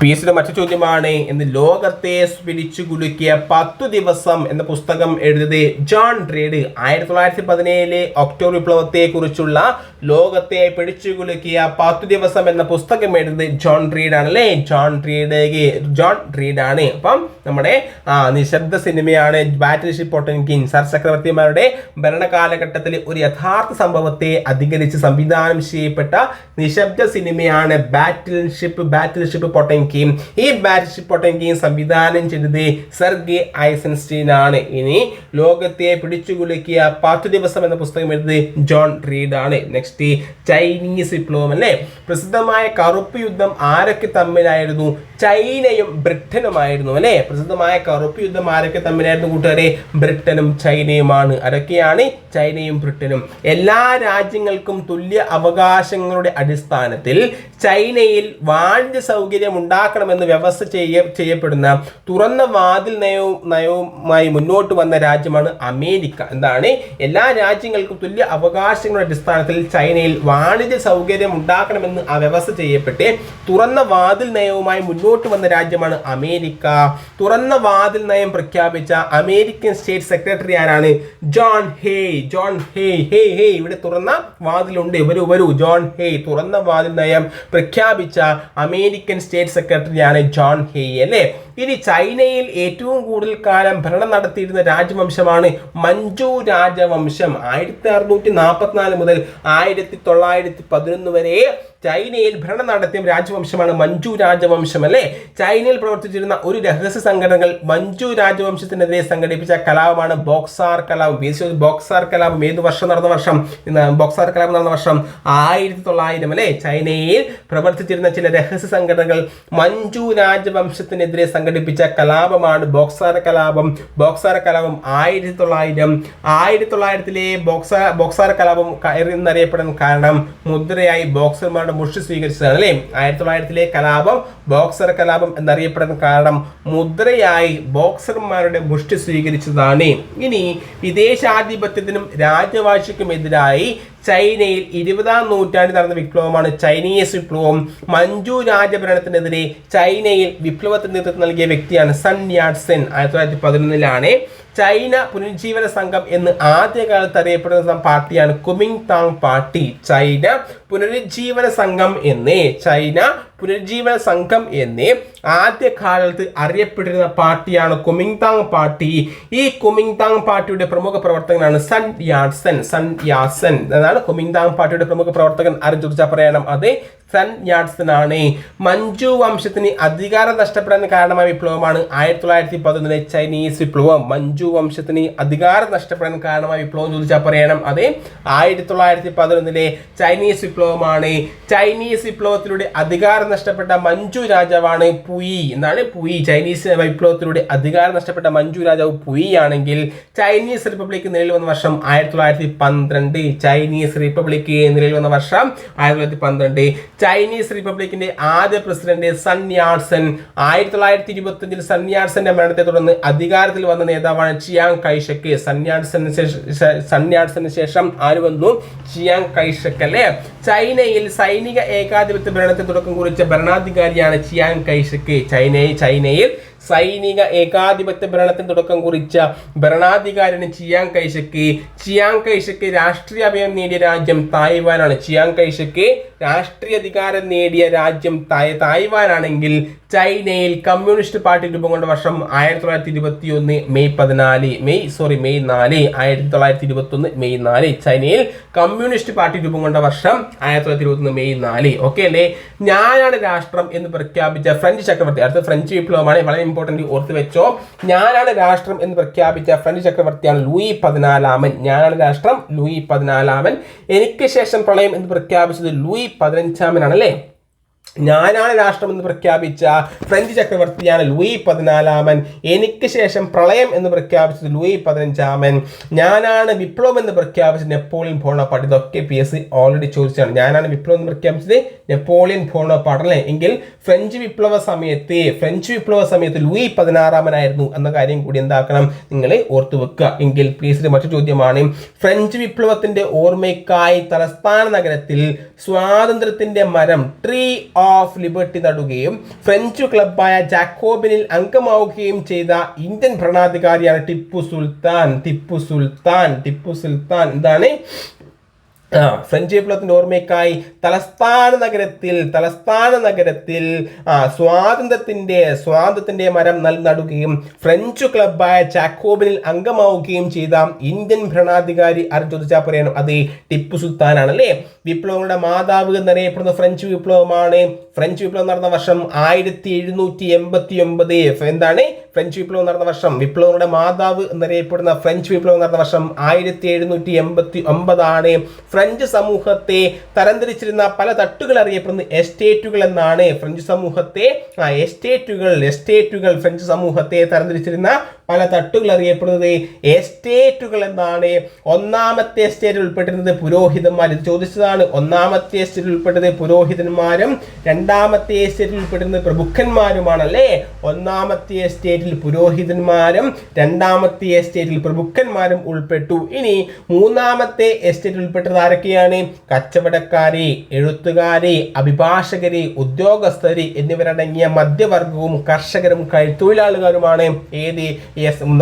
പി എസിയുടെ മറ്റു ചോദ്യമാണ് ലോകത്തെ പിടിച്ചു കുലുക്കിയ 10 ദിവസം എന്ന പുസ്തകം എഴുതിയത് ജോൺ റീഡ്. 1917 ഒക്ടോബർ വിപ്ലവത്തെ കുറിച്ചുള്ള ലോകത്തെ പിടിച്ചു കുലുക്കിയ 10 ദിവസം എന്ന പുസ്തകം എഴുതിയത് ജോൺ റീഡ് ആണല്ലേ? ജോൺ റീഡ് ആണ്. അപ്പം നമ്മുടെ നിശബ്ദ സിനിമയാണ് ബാറ്റിൽഷിപ്പ് പൊട്ടൻകിൻ. സർ ചക്രവർത്തിമാരുടെ ഭരണകാലഘട്ടത്തിൽ ഒരു യഥാർത്ഥ സംഭവത്തെ അധികരിച്ച് സംവിധാനം ചെയ്യപ്പെട്ട നിശബ്ദ സിനിമയാണ് ബാറ്റിൽഷിപ്പ് പൊട്ടൻകിൻ. ഈ ബാറ്റിൽഷിപ്പ് പൊട്ടൻകിൻ സംവിധാനം ചെയ്തത് സെർഗി ഐസൻസ്റ്റീൻ ആണ്. ഇനി ലോകത്തെ പിടിച്ചുകുലുക്കിയ 10 ദിവസം എന്ന പുസ്തകം എഴുതിയത് ജോൺ റീഡ് ആണ്. നെക്സ്റ്റ് ചൈനീസ് വിപ്ലവം അല്ലേ? പ്രസിദ്ധമായ കറുപ്പ് യുദ്ധം ആരൊക്കെ തമ്മിലായിരുന്നു? ചൈനയും ബ്രിട്ടനുമായിരുന്നു അല്ലേ? പ്രസിദ്ധമായ കറുപ്പ് യുദ്ധം ആരൊക്കെ തമ്മിലായിരുന്നു കൂട്ടുകാരെ? ബ്രിട്ടനും ചൈനയുമാണ്. ആരൊക്കെയാണ്? ചൈനയും ബ്രിട്ടനും. എല്ലാ രാജ്യങ്ങൾക്കും തുല്യ അവകാശങ്ങളുടെ അടിസ്ഥാനത്തിൽ ചൈനയിൽ വാണിജ്യ സൗകര്യം ഉണ്ടാക്കണമെന്ന് വ്യവസ്ഥ ചെയ്യപ്പെടുന്ന തുറന്ന വാതിൽ നയവുമായി മുന്നോട്ട് വന്ന രാജ്യമാണ് അമേരിക്ക. എന്താണ്? എല്ലാ രാജ്യങ്ങൾക്കും തുല്യ അവകാശങ്ങളുടെ അടിസ്ഥാനത്തിൽ ചൈനയിൽ വാണിജ്യ സൗകര്യം ഉണ്ടാക്കണമെന്ന് ആ വ്യവസ്ഥ ചെയ്യപ്പെട്ട് തുറന്ന വാതിൽ നയവുമായി മുന്നോട്ട് വന്ന രാജ്യമാണ് അമേരിക്ക. തുറന്ന വാതിൽ നയം പ്രഖ്യാപിച്ച അമേരിക്കൻ സ്റ്റേറ്റ് സെക്രട്ടറി ആരാണ്? John hey. John hey. Hey hey ഇവിടെ തുറന്ന വാതിലുണ്ട്, വരൂ. ജോൺ ഹേയ് തുറന്ന വാതിൽ നയം പ്രഖ്യാപിച്ച അമേരിക്കൻ സ്റ്റേറ്റ് സെക്രട്ടറിയാണ് ജോൺ ഹേയ് അല്ലേ. ഇനി ചൈനയിൽ ഏറ്റവും കൂടുതൽ കാലം ഭരണം നടത്തിയിരുന്ന രാജവംശമാണ് മഞ്ചു രാജവംശം. 1644 മുതൽ 1911 വരെ ചൈനയിൽ ഭരണം നടത്തിയ രാജവംശമാണ് മഞ്ചു രാജവംശം അല്ലേ. ചൈനയിൽ പ്രവർത്തിച്ചിരുന്ന ഒരു രഹസ്യ സംഘടനകൾ മഞ്ചു രാജവംശത്തിനെതിരെ സംഘടിപ്പിച്ച കലാപമാണ് ബോക്സാർ കലാപം. ബോക്സാർ കലാപം ഏത് വർഷം നടന്ന വർഷം? ബോക്സാർ കലാപം നടന്ന വർഷം 1900 അല്ലേ. ചൈനയിൽ പ്രവർത്തിച്ചിരുന്ന ചില രഹസ്യ സംഘടനകൾ മഞ്ചു രാജവംശത്തിനെതിരെ സംഘടിപ്പിച്ച കലാപമാണ് ബോക്സാർ കലാപം. ബോക്സാർ കലാപം 1900-ലെ ബോക്സാർ കലാപം എന്നറിയപ്പെടാൻ കാരണം മുദ്രയായി ബോക്സർമാരുടെ മുഷ്ടി സ്വീകരിച്ചതാണ് അല്ലേ. 1900-ലെ കലാപം ബോക്സർ കലാപം എന്നറിയപ്പെടാൻ കാരണം മുദ്രയായി ബോക്സർമാരുടെ മുഷ്ടി സ്വീകരിച്ചതാണ്. ഇനി വിദേശാധിപത്യത്തിനും രാജവാഴ്ചയ്ക്കുമെതിരായി ചൈനയിൽ 20-ാം നൂറ്റാണ്ടിൽ നടന്ന വിപ്ലവമാണ് ചൈനീസ് വിപ്ലവം. മഞ്ചു രാജഭരണത്തിനെതിരെ ചൈനയിൽ വിപ്ലവത്തിന് നേതൃത്വം നൽകിയ വ്യക്തിയാണ് സൺ യാറ്റ് സെൻ. 1911 ചൈന പുനരുജ്ജീവന സംഘം എന്ന് ആദ്യകാലത്ത് അറിയപ്പെടുന്ന പാർട്ടിയാണ് കുമിങ്താങ് പാർട്ടി. ചൈന പുനരുജ്ജീവന സംഘം എന്ന് ആദ്യകാലത്ത് അറിയപ്പെട്ടിരുന്ന പാർട്ടിയാണ് കുമിങ്താങ് പാർട്ടി. ഈ കുമിങ്താങ് പാർട്ടിയുടെ പ്രമുഖ പ്രവർത്തകനാണ് സൺ യാറ്റ് സെൻ. എന്നാണ് കുമിങ്താങ് പാർട്ടിയുടെ പ്രമുഖ പ്രവർത്തകൻ ആരും ചോദിച്ചാൽ പറയണം, അത് സൺ യാറ്റ് സെൻ ആണ്. മഞ്ചു വംശത്തിന് അധികാരം നഷ്ടപ്പെടാൻ കാരണമായ വിപ്ലവമാണ് 1911 ചൈനീസ് വിപ്ലവം. മഞ്ചു വംശത്തിന് അധികാരം നഷ്ടപ്പെടാൻ കാരണമായ വിപ്ലവം ചോദിച്ചാൽ പറയണം, അത് 1911 ചൈനീസ് വിപ്ലവമാണ്. ചൈനീസ് വിപ്ലവത്തിലൂടെ അധികാരം നഷ്ടപ്പെട്ട മഞ്ചു രാജാവാണ് പുയി. എന്താണ് പുയി? ചൈനീസ് വിപ്ലവത്തിലൂടെ അധികാരം നഷ്ടപ്പെട്ട മഞ്ചു രാജാവ് പുയി ആണെങ്കിൽ ചൈനീസ് റിപ്പബ്ലിക് നിലവിൽ വന്ന വർഷം 1912. ചൈനീസ് റിപ്പബ്ലിക് നിലവിൽ വന്ന വർഷം 1912. ചൈനീസ് റിപ്പബ്ലിക്കിന്റെ ആദ്യ president Sun Yat Sen. 1925 Sun Yat സെന്റെ മരണത്തെ തുടർന്ന് അധികാരത്തിൽ വന്ന നേതാവാണ് ചിയാങ് കൈഷക്ക്. സൺ യാറ്റ് സെന് ശേഷം ആര് വന്നു? ചിയാങ് കൈഷക്ക് അല്ലേ. ചൈനയിൽ സൈനിക ഏകാധിപത്യ ഭരണത്തെ തുടക്കം കുറിച്ച ഭരണാധികാരിയാണ് ചിയാങ് കൈഷക്ക്. ചൈനയിൽ സൈനിക ഏകാധിപത്യ ഭരണത്തിന് തുടക്കം കുറിച്ച ഭരണാധികാരിയാണ് ചിയാങ് കൈഷക്ക്. ചിയാങ് കൈഷക്ക് രാഷ്ട്രീയ അഭയം നേടിയ രാജ്യം തായ്വാനാണ്. ചിയാങ് കൈഷക്ക് രാഷ്ട്രീയ അധികാരം നേടിയ രാജ്യം തായ്വാനാണെങ്കിൽ ചൈനയിൽ കമ്മ്യൂണിസ്റ്റ് പാർട്ടി രൂപം കൊണ്ട വർഷം 1921 മെയ് 4. 1921 മെയ് 4. ചൈനയിൽ കമ്മ്യൂണിസ്റ്റ് പാർട്ടി രൂപം കൊണ്ട വർഷം 1921 മെയ് 4. ഓക്കെ അല്ലേ. ഞാനാണ് രാഷ്ട്രം എന്ന് പ്രഖ്യാപിച്ച ഫ്രഞ്ച് ചക്രവർത്തി. അടുത്ത ഫ്രഞ്ച് വിപ്ലവമാണ്, വളരെ ഇമ്പോർട്ടന്റ്, ഓർത്ത് വെച്ചോ. ഞാനാണ് രാഷ്ട്രം എന്ന് പ്രഖ്യാപിച്ച ഫ്രഞ്ച് ചക്രവർത്തിയാണ് ലൂയി 14. ഞാനാണ് രാഷ്ട്രം ലൂയി 14. എനിക്ക് ശേഷം പ്രളയം എന്ന് പ്രഖ്യാപിച്ചത് ലൂയി 15 അല്ലേ. ഞാനാണ് രാഷ്ട്രം എന്ന് പ്രഖ്യാപിച്ച ഫ്രഞ്ച് ചക്രവർത്തിയാണ് ലൂയി 14. എനിക്ക് ശേഷം പ്രളയം എന്ന് പ്രഖ്യാപിച്ചത് ലൂയി 15. ഞാനാണ് വിപ്ലവം എന്ന് പ്രഖ്യാപിച്ചത് നെപ്പോളിയൻ ബോണപ്പാർട്ട്. ഇതൊക്കെ PS ഓൾറെഡി ചോദിച്ചാണ്. ഞാനാണ് വിപ്ലവം എന്ന് പ്രഖ്യാപിച്ചത് നെപ്പോളിയൻ ബോണപ്പാർട്ട് അല്ലേ. എങ്കിൽ ഫ്രഞ്ച് വിപ്ലവ സമയത്ത് ലൂയി 16 എന്ന കാര്യം കൂടി എന്താക്കണം, നിങ്ങൾ ഓർത്തു വെക്കുക. എങ്കിൽ PS മറ്റു ചോദ്യമാണ്, ഫ്രഞ്ച് വിപ്ലവത്തിന്റെ ഓർമ്മയ്ക്കായി തലസ്ഥാന നഗരത്തിൽ സ്വാതന്ത്ര്യത്തിന്റെ മരം ട്രീ ഓഫ് ലിബർട്ടി നടുകയും ഫ്രഞ്ച് ക്ലബായ ജാക്കോബിനിൽ അംഗമാവുകയും ചെയ്ത ഇന്ത്യൻ ഭരണാധികാരിയാണ് ടിപ്പു സുൽത്താൻ. എന്താണ്? ഫ്രഞ്ച് വിപ്ലവത്തിന്റെ ഓർമ്മയ്ക്കായി തലസ്ഥാന നഗരത്തിൽ സ്വാതന്ത്ര്യത്തിന്റെ മരം നടുകയും ഫ്രഞ്ച് ക്ലബായ ജാക്കോബിനിൽ അംഗമാവുകയും ചെയ്ത ഇന്ത്യൻ ഭരണാധികാരി ആരും ചോദിച്ചാൽ പറയണം, അത് ടിപ്പു സുൽത്താനാണ് അല്ലേ. വിപ്ലവങ്ങളുടെ മാതാവ് എന്നറിയപ്പെടുന്ന ഫ്രഞ്ച് വിപ്ലവമാണ്. ഫ്രഞ്ച് വിപ്ലവം നടന്ന വർഷം 1789. എന്താണ് ഫ്രഞ്ച് വിപ്ലവം നടന്ന വർഷം? വിപ്ലവങ്ങളുടെ മാതാവ് എന്നറിയപ്പെടുന്ന ഫ്രഞ്ച് വിപ്ലവം നടന്ന വർഷം 1789 ആണ്. ഫ്രഞ്ച് സമൂഹത്തെ തരംതിരിച്ചിരുന്ന പല തട്ടുകൾ അറിയപ്പെടുന്ന എസ്റ്റേറ്റുകൾ എന്നാണ്. ഫ്രഞ്ച് സമൂഹത്തെ ഫ്രഞ്ച് സമൂഹത്തെ തരംതിരിച്ചിരുന്ന പല തട്ടുകൾ അറിയപ്പെടുന്നത് എസ്റ്റേറ്റുകൾ എന്നാണ്. ഒന്നാമത്തെ എസ്റ്റേറ്റിൽ ഉൾപ്പെട്ടിരുന്നത് പുരോഹിതന്മാർ. ഇത് ചോദിച്ചതാണ്. ഒന്നാമത്തെ എസ്റ്റേറ്റിൽ ഉൾപ്പെട്ടത് പുരോഹിതന്മാരും രണ്ടാമത്തെ എസ്റ്റേറ്റിൽ ഉൾപ്പെട്ടിരുന്നത് പ്രഭുക്കന്മാരുമാണ് അല്ലേ. ഒന്നാമത്തെ എസ്റ്റേറ്റിൽ പുരോഹിതന്മാരും രണ്ടാമത്തെ എസ്റ്റേറ്റിൽ പ്രഭുക്കന്മാരും ഉൾപ്പെട്ടു. ഇനി മൂന്നാമത്തെ എസ്റ്റേറ്റിൽ ഉൾപ്പെട്ടത് ആരൊക്കെയാണ്? കച്ചവടക്കാരെ, എഴുത്തുകാരെ, അഭിഭാഷകരെ, ഉദ്യോഗസ്ഥരെ എന്നിവരടങ്ങിയ മധ്യവർഗവും കർഷകരും തൊഴിലാളികളുമാണ് ഏത്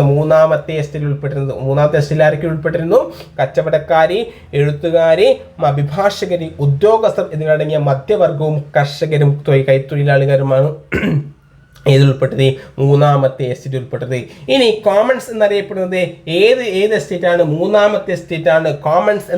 മൂന്നാമത്തെ എസ്റ്റേറ്റിൽ ഉൾപ്പെട്ടിരുന്നത്. മൂന്നാമത്തെ എസ്റ്റേറ്റിൽ ആരൊക്കെ ഉൾപ്പെട്ടിരുന്നു? കച്ചവടക്കാരെ, എഴുത്തുകാരെ, അഭിഭാഷകരെ, ഉദ്യോഗസ്ഥർ എന്നിവരടങ്ങിയ മധ്യവർഗവും കർഷകരും കൈത്തൊഴിലാളികളുമാണ് ഏതുൾപ്പെട്ടത്? മൂന്നാമത്തെ എസ്റ്റേറ്റ് ഉൾപ്പെട്ടത്. ഇനി കോമൺസ് എന്നറിയപ്പെടുന്നത് ഏത് എസ്റ്റേറ്റ് ആണ്? മൂന്നാമത്തെ എസ്റ്റേറ്റ് ആണ്. കോമൺസ്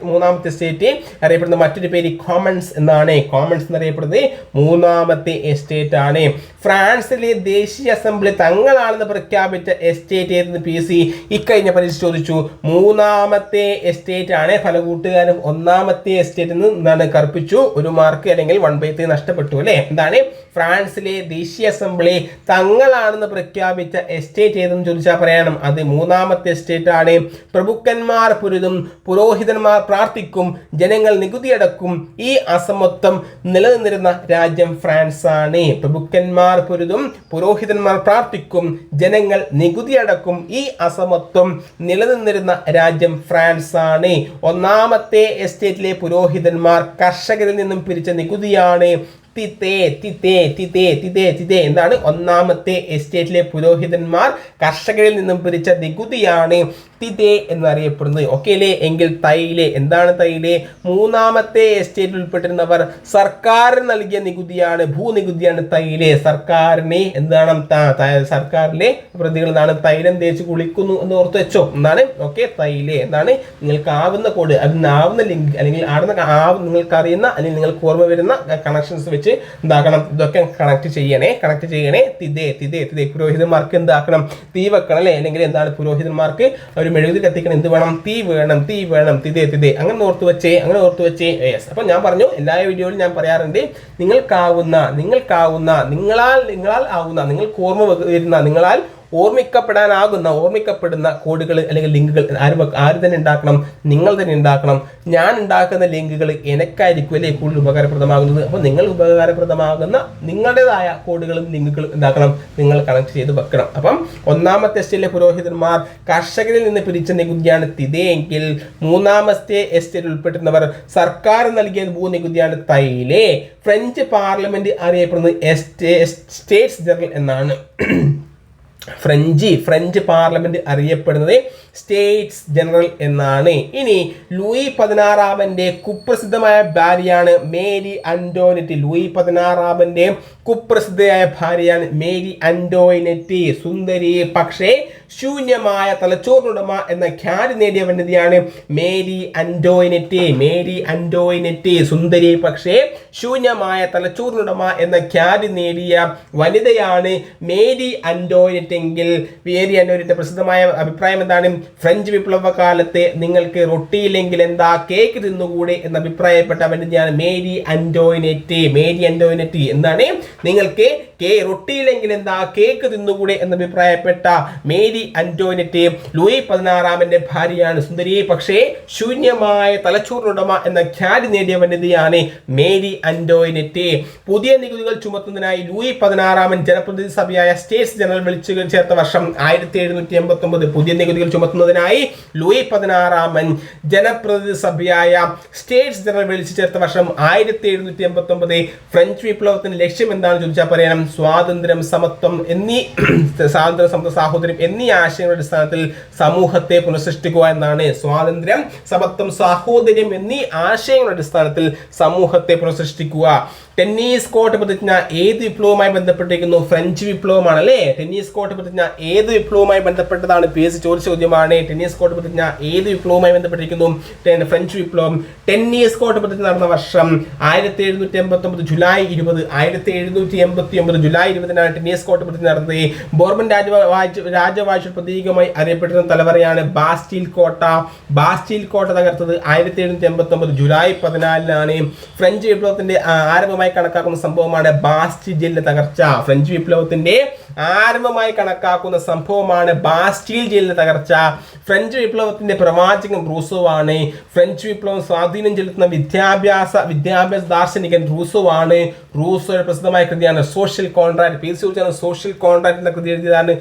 മൂന്നാമത്തെ എസ്റ്റേറ്റ് അറിയപ്പെടുന്ന മറ്റൊരു പേര് കോമൺസ് എന്നാണ്. കോമൺസ് എന്നറിയപ്പെടുന്നത് മൂന്നാമത്തെ എസ്റ്റേറ്റ് ആണ്. ഫ്രാൻസിലെ ദേശീയ അസംബ്ലി തങ്ങളാണെന്ന് പ്രഖ്യാപിച്ച എസ്റ്റേറ്റ് ഏതെന്ന് PC ഇക്കഴിഞ്ഞ പരീക്ഷ ചോദിച്ചു. മൂന്നാമത്തെ എസ്റ്റേറ്റ് ആണ്. പല കൂട്ടുകാരും ഒന്നാമത്തെ എസ്റ്റേറ്റ് എന്ന് കറുപ്പിച്ചു. ഒരു മാർക്ക് അല്ലെങ്കിൽ 1/3 നഷ്ടപ്പെട്ടു അല്ലേ. എന്താണ്? ഫ്രാൻസിലെ ദേശീയ അസംബ്ലി തങ്ങളാണെന്ന് പ്രഖ്യാപിച്ച എസ്റ്റേറ്റ് ഏതെന്ന് ചോദിച്ചാൽ പറയണം അത് മൂന്നാമത്തെ എസ്റ്റേറ്റ് ആണ്. പ്രഭുക്കന്മാർ പൊരുതും, പുരോഹിതന്മാർ പ്രാർത്ഥിക്കും, ജനങ്ങൾ നികുതി അടക്കും, ഈ അസമത്വം നിലനിന്നിരുന്ന രാജ്യം ഫ്രാൻസ് ആണ്. പ്രഭുക്കന്മാർ പൊരുതും, പുരോഹിതന്മാർ പ്രാർത്ഥിക്കും, ജനങ്ങൾ നികുതി അടക്കും, ഈ അസമത്വം നിലനിന്നിരുന്ന രാജ്യം ഫ്രാൻസ് ആണ്. ഒന്നാമത്തെ എസ്റ്റേറ്റിലെ പുരോഹിതന്മാർ കർഷകരിൽ നിന്നും പിരിച്ച നികുതിയാണ് എന്താണ്? ഒന്നാമത്തെ എസ്റ്റേറ്റിലെ പുരോഹിതന്മാർ കർഷകരിൽ നിന്നും പിരിച്ച നികുതിയാണ് തിതേ എന്നറിയപ്പെടുന്നത്. ഓക്കെ അല്ലേ. എങ്കിൽ തൈലെ എന്താണ്? തൈലെ മൂന്നാമത്തെ എസ്റ്റേറ്റിൽ ഉൾപ്പെട്ടിരുന്നവർ സർക്കാരിന് നൽകിയ നികുതിയാണ്, ഭൂനികുതിയാണ് തൈലെ. സർക്കാരിനെ എന്താണ്? സർക്കാരിലെ പ്രതികൾ എന്താണ്? തൈലം തേച്ച് കുളിക്കുന്നു എന്ന് ഓർത്ത് വെച്ചോ. എന്താണ്? ഓക്കെ. തൈലെ എന്താണ്? നിങ്ങൾക്ക് ആവുന്ന കോഡ്, അതിനാവുന്ന ലിങ്ക് അല്ലെങ്കിൽ നിങ്ങൾക്ക് അറിയുന്ന അല്ലെങ്കിൽ നിങ്ങൾക്ക് ഓർമ്മ വരുന്ന കണക്ഷൻസ് വെച്ച് എന്താക്കണം? ഇതൊക്കെ കണക്ട് ചെയ്യണേ. തിതേ പുരോഹിതന്മാർക്ക് എന്താക്കണം? തീ വെക്കണം അല്ലേ. അല്ലെങ്കിൽ എന്താണ്? പുരോഹിതന്മാർക്ക് ഒരു മെഴുകുതിരി കത്തിക്കണം. എന്ത് വേണം? തീ വേണം. തിതേ അങ്ങനെ ഓർത്തു വെച്ചേ. യെസ്. അപ്പൊ ഞാൻ പറഞ്ഞു, എല്ലാ വീഡിയോയിലും ഞാൻ പറയാറുണ്ട്, നിങ്ങൾക്കാവുന്ന നിങ്ങളാൽ ആവുന്ന, നിങ്ങൾക്ക് ഓർമ്മ വരുന്ന, നിങ്ങളാൽ ഓർമ്മിക്കപ്പെടുന്ന കോഡുകൾ അല്ലെങ്കിൽ ലിങ്കുകൾ ആര് തന്നെ ഉണ്ടാക്കണം? നിങ്ങൾ തന്നെ ഉണ്ടാക്കണം. ഞാൻ ഉണ്ടാക്കുന്ന ലിങ്കുകൾ എനിക്കായിരിക്കും അല്ലേ കൂടുതൽ ഉപകാരപ്രദമാകുന്നത്. അപ്പോൾ നിങ്ങൾ ഉപകാരപ്രദമാകുന്ന നിങ്ങളുടേതായ കോഡുകളും ലിങ്കുകളും ഉണ്ടാക്കണം, നിങ്ങൾ കണക്ട് ചെയ്ത് വെക്കണം. അപ്പം ഒന്നാമത്തെ എസ്റ്റേറ്റിലെ പുരോഹിതന്മാർ കർഷകരിൽ നിന്ന് പിരിച്ച നികുതിയാണ് തിതേ എങ്കിൽ മൂന്നാമത്തെ എസ്റ്റേറ്റിൽ ഉൾപ്പെട്ടിരുന്നവർ സർക്കാർ നൽകിയ ഭൂനികുതിയാണ് തൈലെ. ഫ്രഞ്ച് പാർലമെന്റ് അറിയപ്പെടുന്നത് സ്റ്റേറ്റ്സ് ജനറൽ എന്നാണ്. ഫ്രഞ്ച് പാർലമെന്റ് അറിയപ്പെടുന്നത് സ്റ്റേറ്റ്സ് ജനറൽ എന്നാണ്. ഇനി ലൂയി 16 കുപ്രസിദ്ധമായ ഭാര്യയാണ് മേരി അന്റോനെറ്റ്. ലൂയി 16 കുപ്രസിദ്ധയായ ഭാര്യയാണ് മേരി അന്റോനെറ്റ്. സുന്ദരി പക്ഷേ ശൂന്യമായ തലച്ചോറിനുടമ എന്ന ഖ്യാതി നേടിയ വനിതയാണ് മേരി അന്റോനെറ്റ്. സുന്ദരി പക്ഷേ ശൂന്യമായ തലച്ചോറിനുടമ എന്ന ഖ്യാതി നേടിയ വനിതയാണ് മേരി അന്റോനെറ്റ് എങ്കിൽ മേരി അന്റോനെറ്റ് പ്രസിദ്ധമായ അഭിപ്രായം എന്താണ്? ഫ്രഞ്ച് വിപ്ലവ കാലത്ത് നിങ്ങൾക്ക് റൊട്ടിയില്ലെങ്കിൽ എന്താ കേക്ക് തിന്നുകൂടെ എന്ന് അഭിപ്രായപ്പെട്ട വനിതയാണ് മേരി അന്റോനെറ്റ്. എന്താണ്? നിങ്ങൾക്ക് റൊട്ടിയില്ലെങ്കിൽ എന്താ കേക്ക് തിന്നുകൂടെ എന്ന് അഭിപ്രായപ്പെട്ട മേരി അന്റോനെറ്റ് ലൂയി 16 ഭാര്യയാണ്. സുന്ദരി പക്ഷേ ശൂന്യമായ തലച്ചോറിനുടമ എന്ന ഖ്യാതി നേടിയ വനിതയാണ് മേരി അന്റോനെറ്റ്. പുതിയ നികുതികൾ ചുമത്തുന്നതിനായി ലൂയി 16 ജനപ്രതിനിധി സഭയായ സ്റ്റേറ്റ്സ് ജനറൽ വിളിച്ചു ചേർത്ത വർഷം 1789. പുതിയ നികുതികൾ ചുമത്തുന്നതിനായി ലൂയി 16 ജനപ്രതിനിധി സഭയായ സ്റ്റേറ്റ്സ് ജനറൽ വിളിച്ചു ചേർത്ത വർഷം 1789. ഫ്രഞ്ച് വിപ്ലവത്തിന്റെ ലക്ഷ്യം എന്താണെന്ന് ചോദിച്ചാൽ പറയണം സ്വാതന്ത്ര്യം, സമത്വം എന്നീ സാഹോദര്യം എന്നീ ആശയങ്ങളുടെ അടിസ്ഥാനത്തിൽ സമൂഹത്തെ പുനഃസൃഷ്ടിക്കുക എന്നാണ്. സ്വാതന്ത്ര്യം, സമത്വം, സാഹോദര്യം എന്നീ ആശയങ്ങളുടെ അടിസ്ഥാനത്തിൽ സമൂഹത്തെ പുനഃസൃഷ്ടിക്കുക. ടെന്നീസ് കോർട്ട് പ്രതിജ്ഞ ഏത് വിപ്ലവവുമായി ബന്ധപ്പെട്ടിരിക്കുന്നു? ഫ്രഞ്ച് വിപ്ലവമാണ് അല്ലേ. ടെന്നീസ് കോർട്ട് പ്രതിജ്ഞ ഏത് വിപ്ലവവുമായി ബന്ധപ്പെട്ടതാണ്? ചോദിച്ച ചോദ്യമാണ്. ആണ്. ടെന്നീസ് കോർട്ട് പ്രതിജ്ഞ ഏത് വിപ്ലവവുമായി ബന്ധപ്പെട്ടിരിക്കുന്നു? ഫ്രഞ്ച് വിപ്ലവം. ടെന്നീസ് കോർട്ട് പ്രതിജ്ഞ നടന്ന വർഷം 1789 ജൂലൈ 20. 1789 ജൂലൈ 20 ടെന്നീസ് കോർട്ട് പ്രതിജ്ഞ നടന്നത്. ബോർബൺ രാജവാഴ്ച പ്രതീകമായി അറിയപ്പെടുന്ന തലവറയാണ് ബാസ്റ്റീൽ കോട്ട. ബാസ്റ്റീൽ കോട്ട തകർത്തത് 1789 ജൂലൈ 14 ഫ്രഞ്ച് വിപ്ലവത്തിന്റെ ആരംഭമായി കണക്കാക്കുന്ന സംഭവമാണ് ബാസ്റ്റീൽ ജയിലിന്റെ തകർച്ച. ഫ്രഞ്ച് വിപ്ലവത്തിന്റെ ആരംഭമായി കണക്കാക്കുന്ന സംഭവമാണ് ബാസ്റ്റീൽ ജയിലിന്റെ തകർച്ച. ഫ്രഞ്ച് വിപ്ലവത്തിന്റെ പ്രവാചകൻ റൂസോ ആണ്. ഫ്രഞ്ച് വിപ്ലവം സ്വാധീനം ചെലുത്തുന്ന വിദ്യാഭ്യാസ ദാർശനികൻ റൂസോ ആണ്. റൂസോയുടെ പ്രസിദ്ധമായ കൃതിയാണ് സോഷ്യൽ കോൺട്രാക്ട്. സോഷ്യൽ കോൺട്രാക്ട് എന്ന കൃതി എഴുതിയതാണ്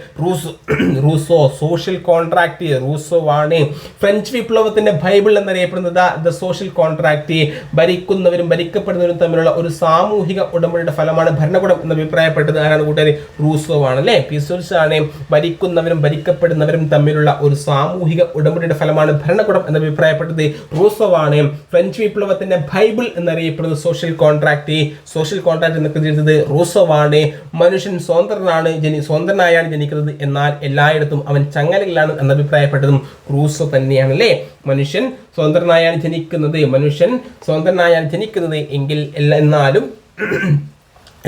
റൂസോ. സോഷ്യൽ കോൺട്രാക്ട് റൂസോ ആണ്. ഫ്രഞ്ച് വിപ്ലവത്തിന്റെ ബൈബിൾ എന്നറിയപ്പെടുന്നത് ദ സോഷ്യൽ കോൺട്രാക്ട്. ഭരിക്കുന്നവരും ഭരിക്കപ്പെടുന്നവരും തമ്മിലുള്ള ഒരു സാമൂഹിക ഉടമ്പടിയുടെ ഫലമാണ് ഭരണകൂടം എന്ന് അഭിപ്രായപ്പെട്ടത് ആരാണ് കൂട്ടുകാർ? റൂസോ ആണ് അല്ലെ. ആണ് ഭരിക്കുന്നവരും ഭരിക്കപ്പെടുന്നവരും തമ്മിലുള്ള ഒരു സാമൂഹിക ഉടമ്പടിയുടെ ഫലമാണ് ഭരണകൂടം എന്ന് അഭിപ്രായപ്പെട്ടത് റൂസോ ആണ്. ഫ്രഞ്ച് വിപ്ലവത്തിന്റെ ബൈബിൾ എന്നറിയപ്പെടുന്നത് സോഷ്യൽ കോൺട്രാക്ട്. സോഷ്യൽ കോൺട്രാക്ട് എന്ന് കൃതി എഴുതിയത് റൂസോ ആണ്. മനുഷ്യൻ സ്വതന്ത്രനായാണ് ജനിക്കുന്നത്, എന്നാൽ എല്ലായിടത്തും അവൻ ചങ്ങലകളിലാണ് എന്ന് അഭിപ്രായപ്പെട്ടതും റൂസോ തന്നെയാണ് അല്ലേ. മനുഷ്യൻ സ്വതന്ത്രനായാണ് ജനിക്കുന്നത് എങ്കിൽ എന്നാലും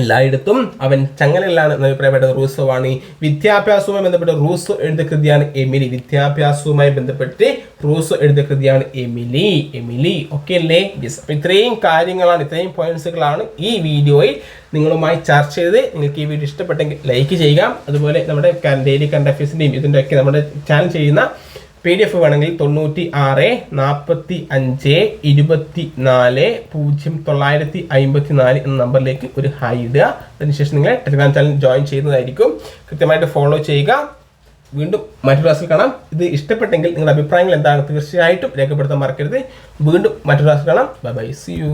എല്ലായിടത്തും അവൻ ചങ്ങലകളിലാണ് എന്ന് അഭിപ്രായപ്പെട്ടത് റൂസോ ആണ്. വിദ്യാഭ്യാസവുമായി ബന്ധപ്പെട്ട് റൂസോ എഴുതിയ കൃതിയാണ് എമിലി. വിദ്യാഭ്യാസവുമായി ബന്ധപ്പെട്ട് റൂസോ എഴുതിയ കൃതിയാണ് എമിലി. ഓക്കെ അല്ലേ? അപ്പൊ ഇത്രയും കാര്യങ്ങളാണ്, ഇത്രയും പോയിന്റ്സുകളാണ് ഈ വീഡിയോയിൽ നിങ്ങളുമായി ചർച്ച ചെയ്ത്. നിങ്ങൾക്ക് ഈ വീഡിയോ ഇഷ്ടപ്പെട്ടെങ്കിൽ ലൈക്ക് ചെയ്യുക. അതുപോലെ നമ്മുടെ ഡെയിലി കറണ്ട് അഫയേഴ്സിന്റെയും ഇതിൻ്റെ ഒക്കെ നമ്മുടെ ചാനൽ ചെയ്യുന്ന PDF വേണമെങ്കിൽ 96 45 24 0954 എന്ന നമ്പറിലേക്ക് ഒരു ഹായ് ഇടുക. അതിനുശേഷം നിങ്ങൾ ടെലിഗ്രാം ചാനൽ ജോയിൻ ചെയ്യുന്നതായിരിക്കും. കൃത്യമായിട്ട് ഫോളോ ചെയ്യുക. വീണ്ടും മറ്റൊരു ക്ലാസ്സിൽ കാണാം. ഇത് ഇഷ്ടപ്പെട്ടെങ്കിൽ നിങ്ങളുടെ അഭിപ്രായങ്ങൾ എന്താണ് തീർച്ചയായിട്ടും രേഖപ്പെടുത്താൻ മറക്കരുത്. വീണ്ടും മറ്റൊരു ക്ലാസ്സിൽ കാണാം. Bye bye, see U.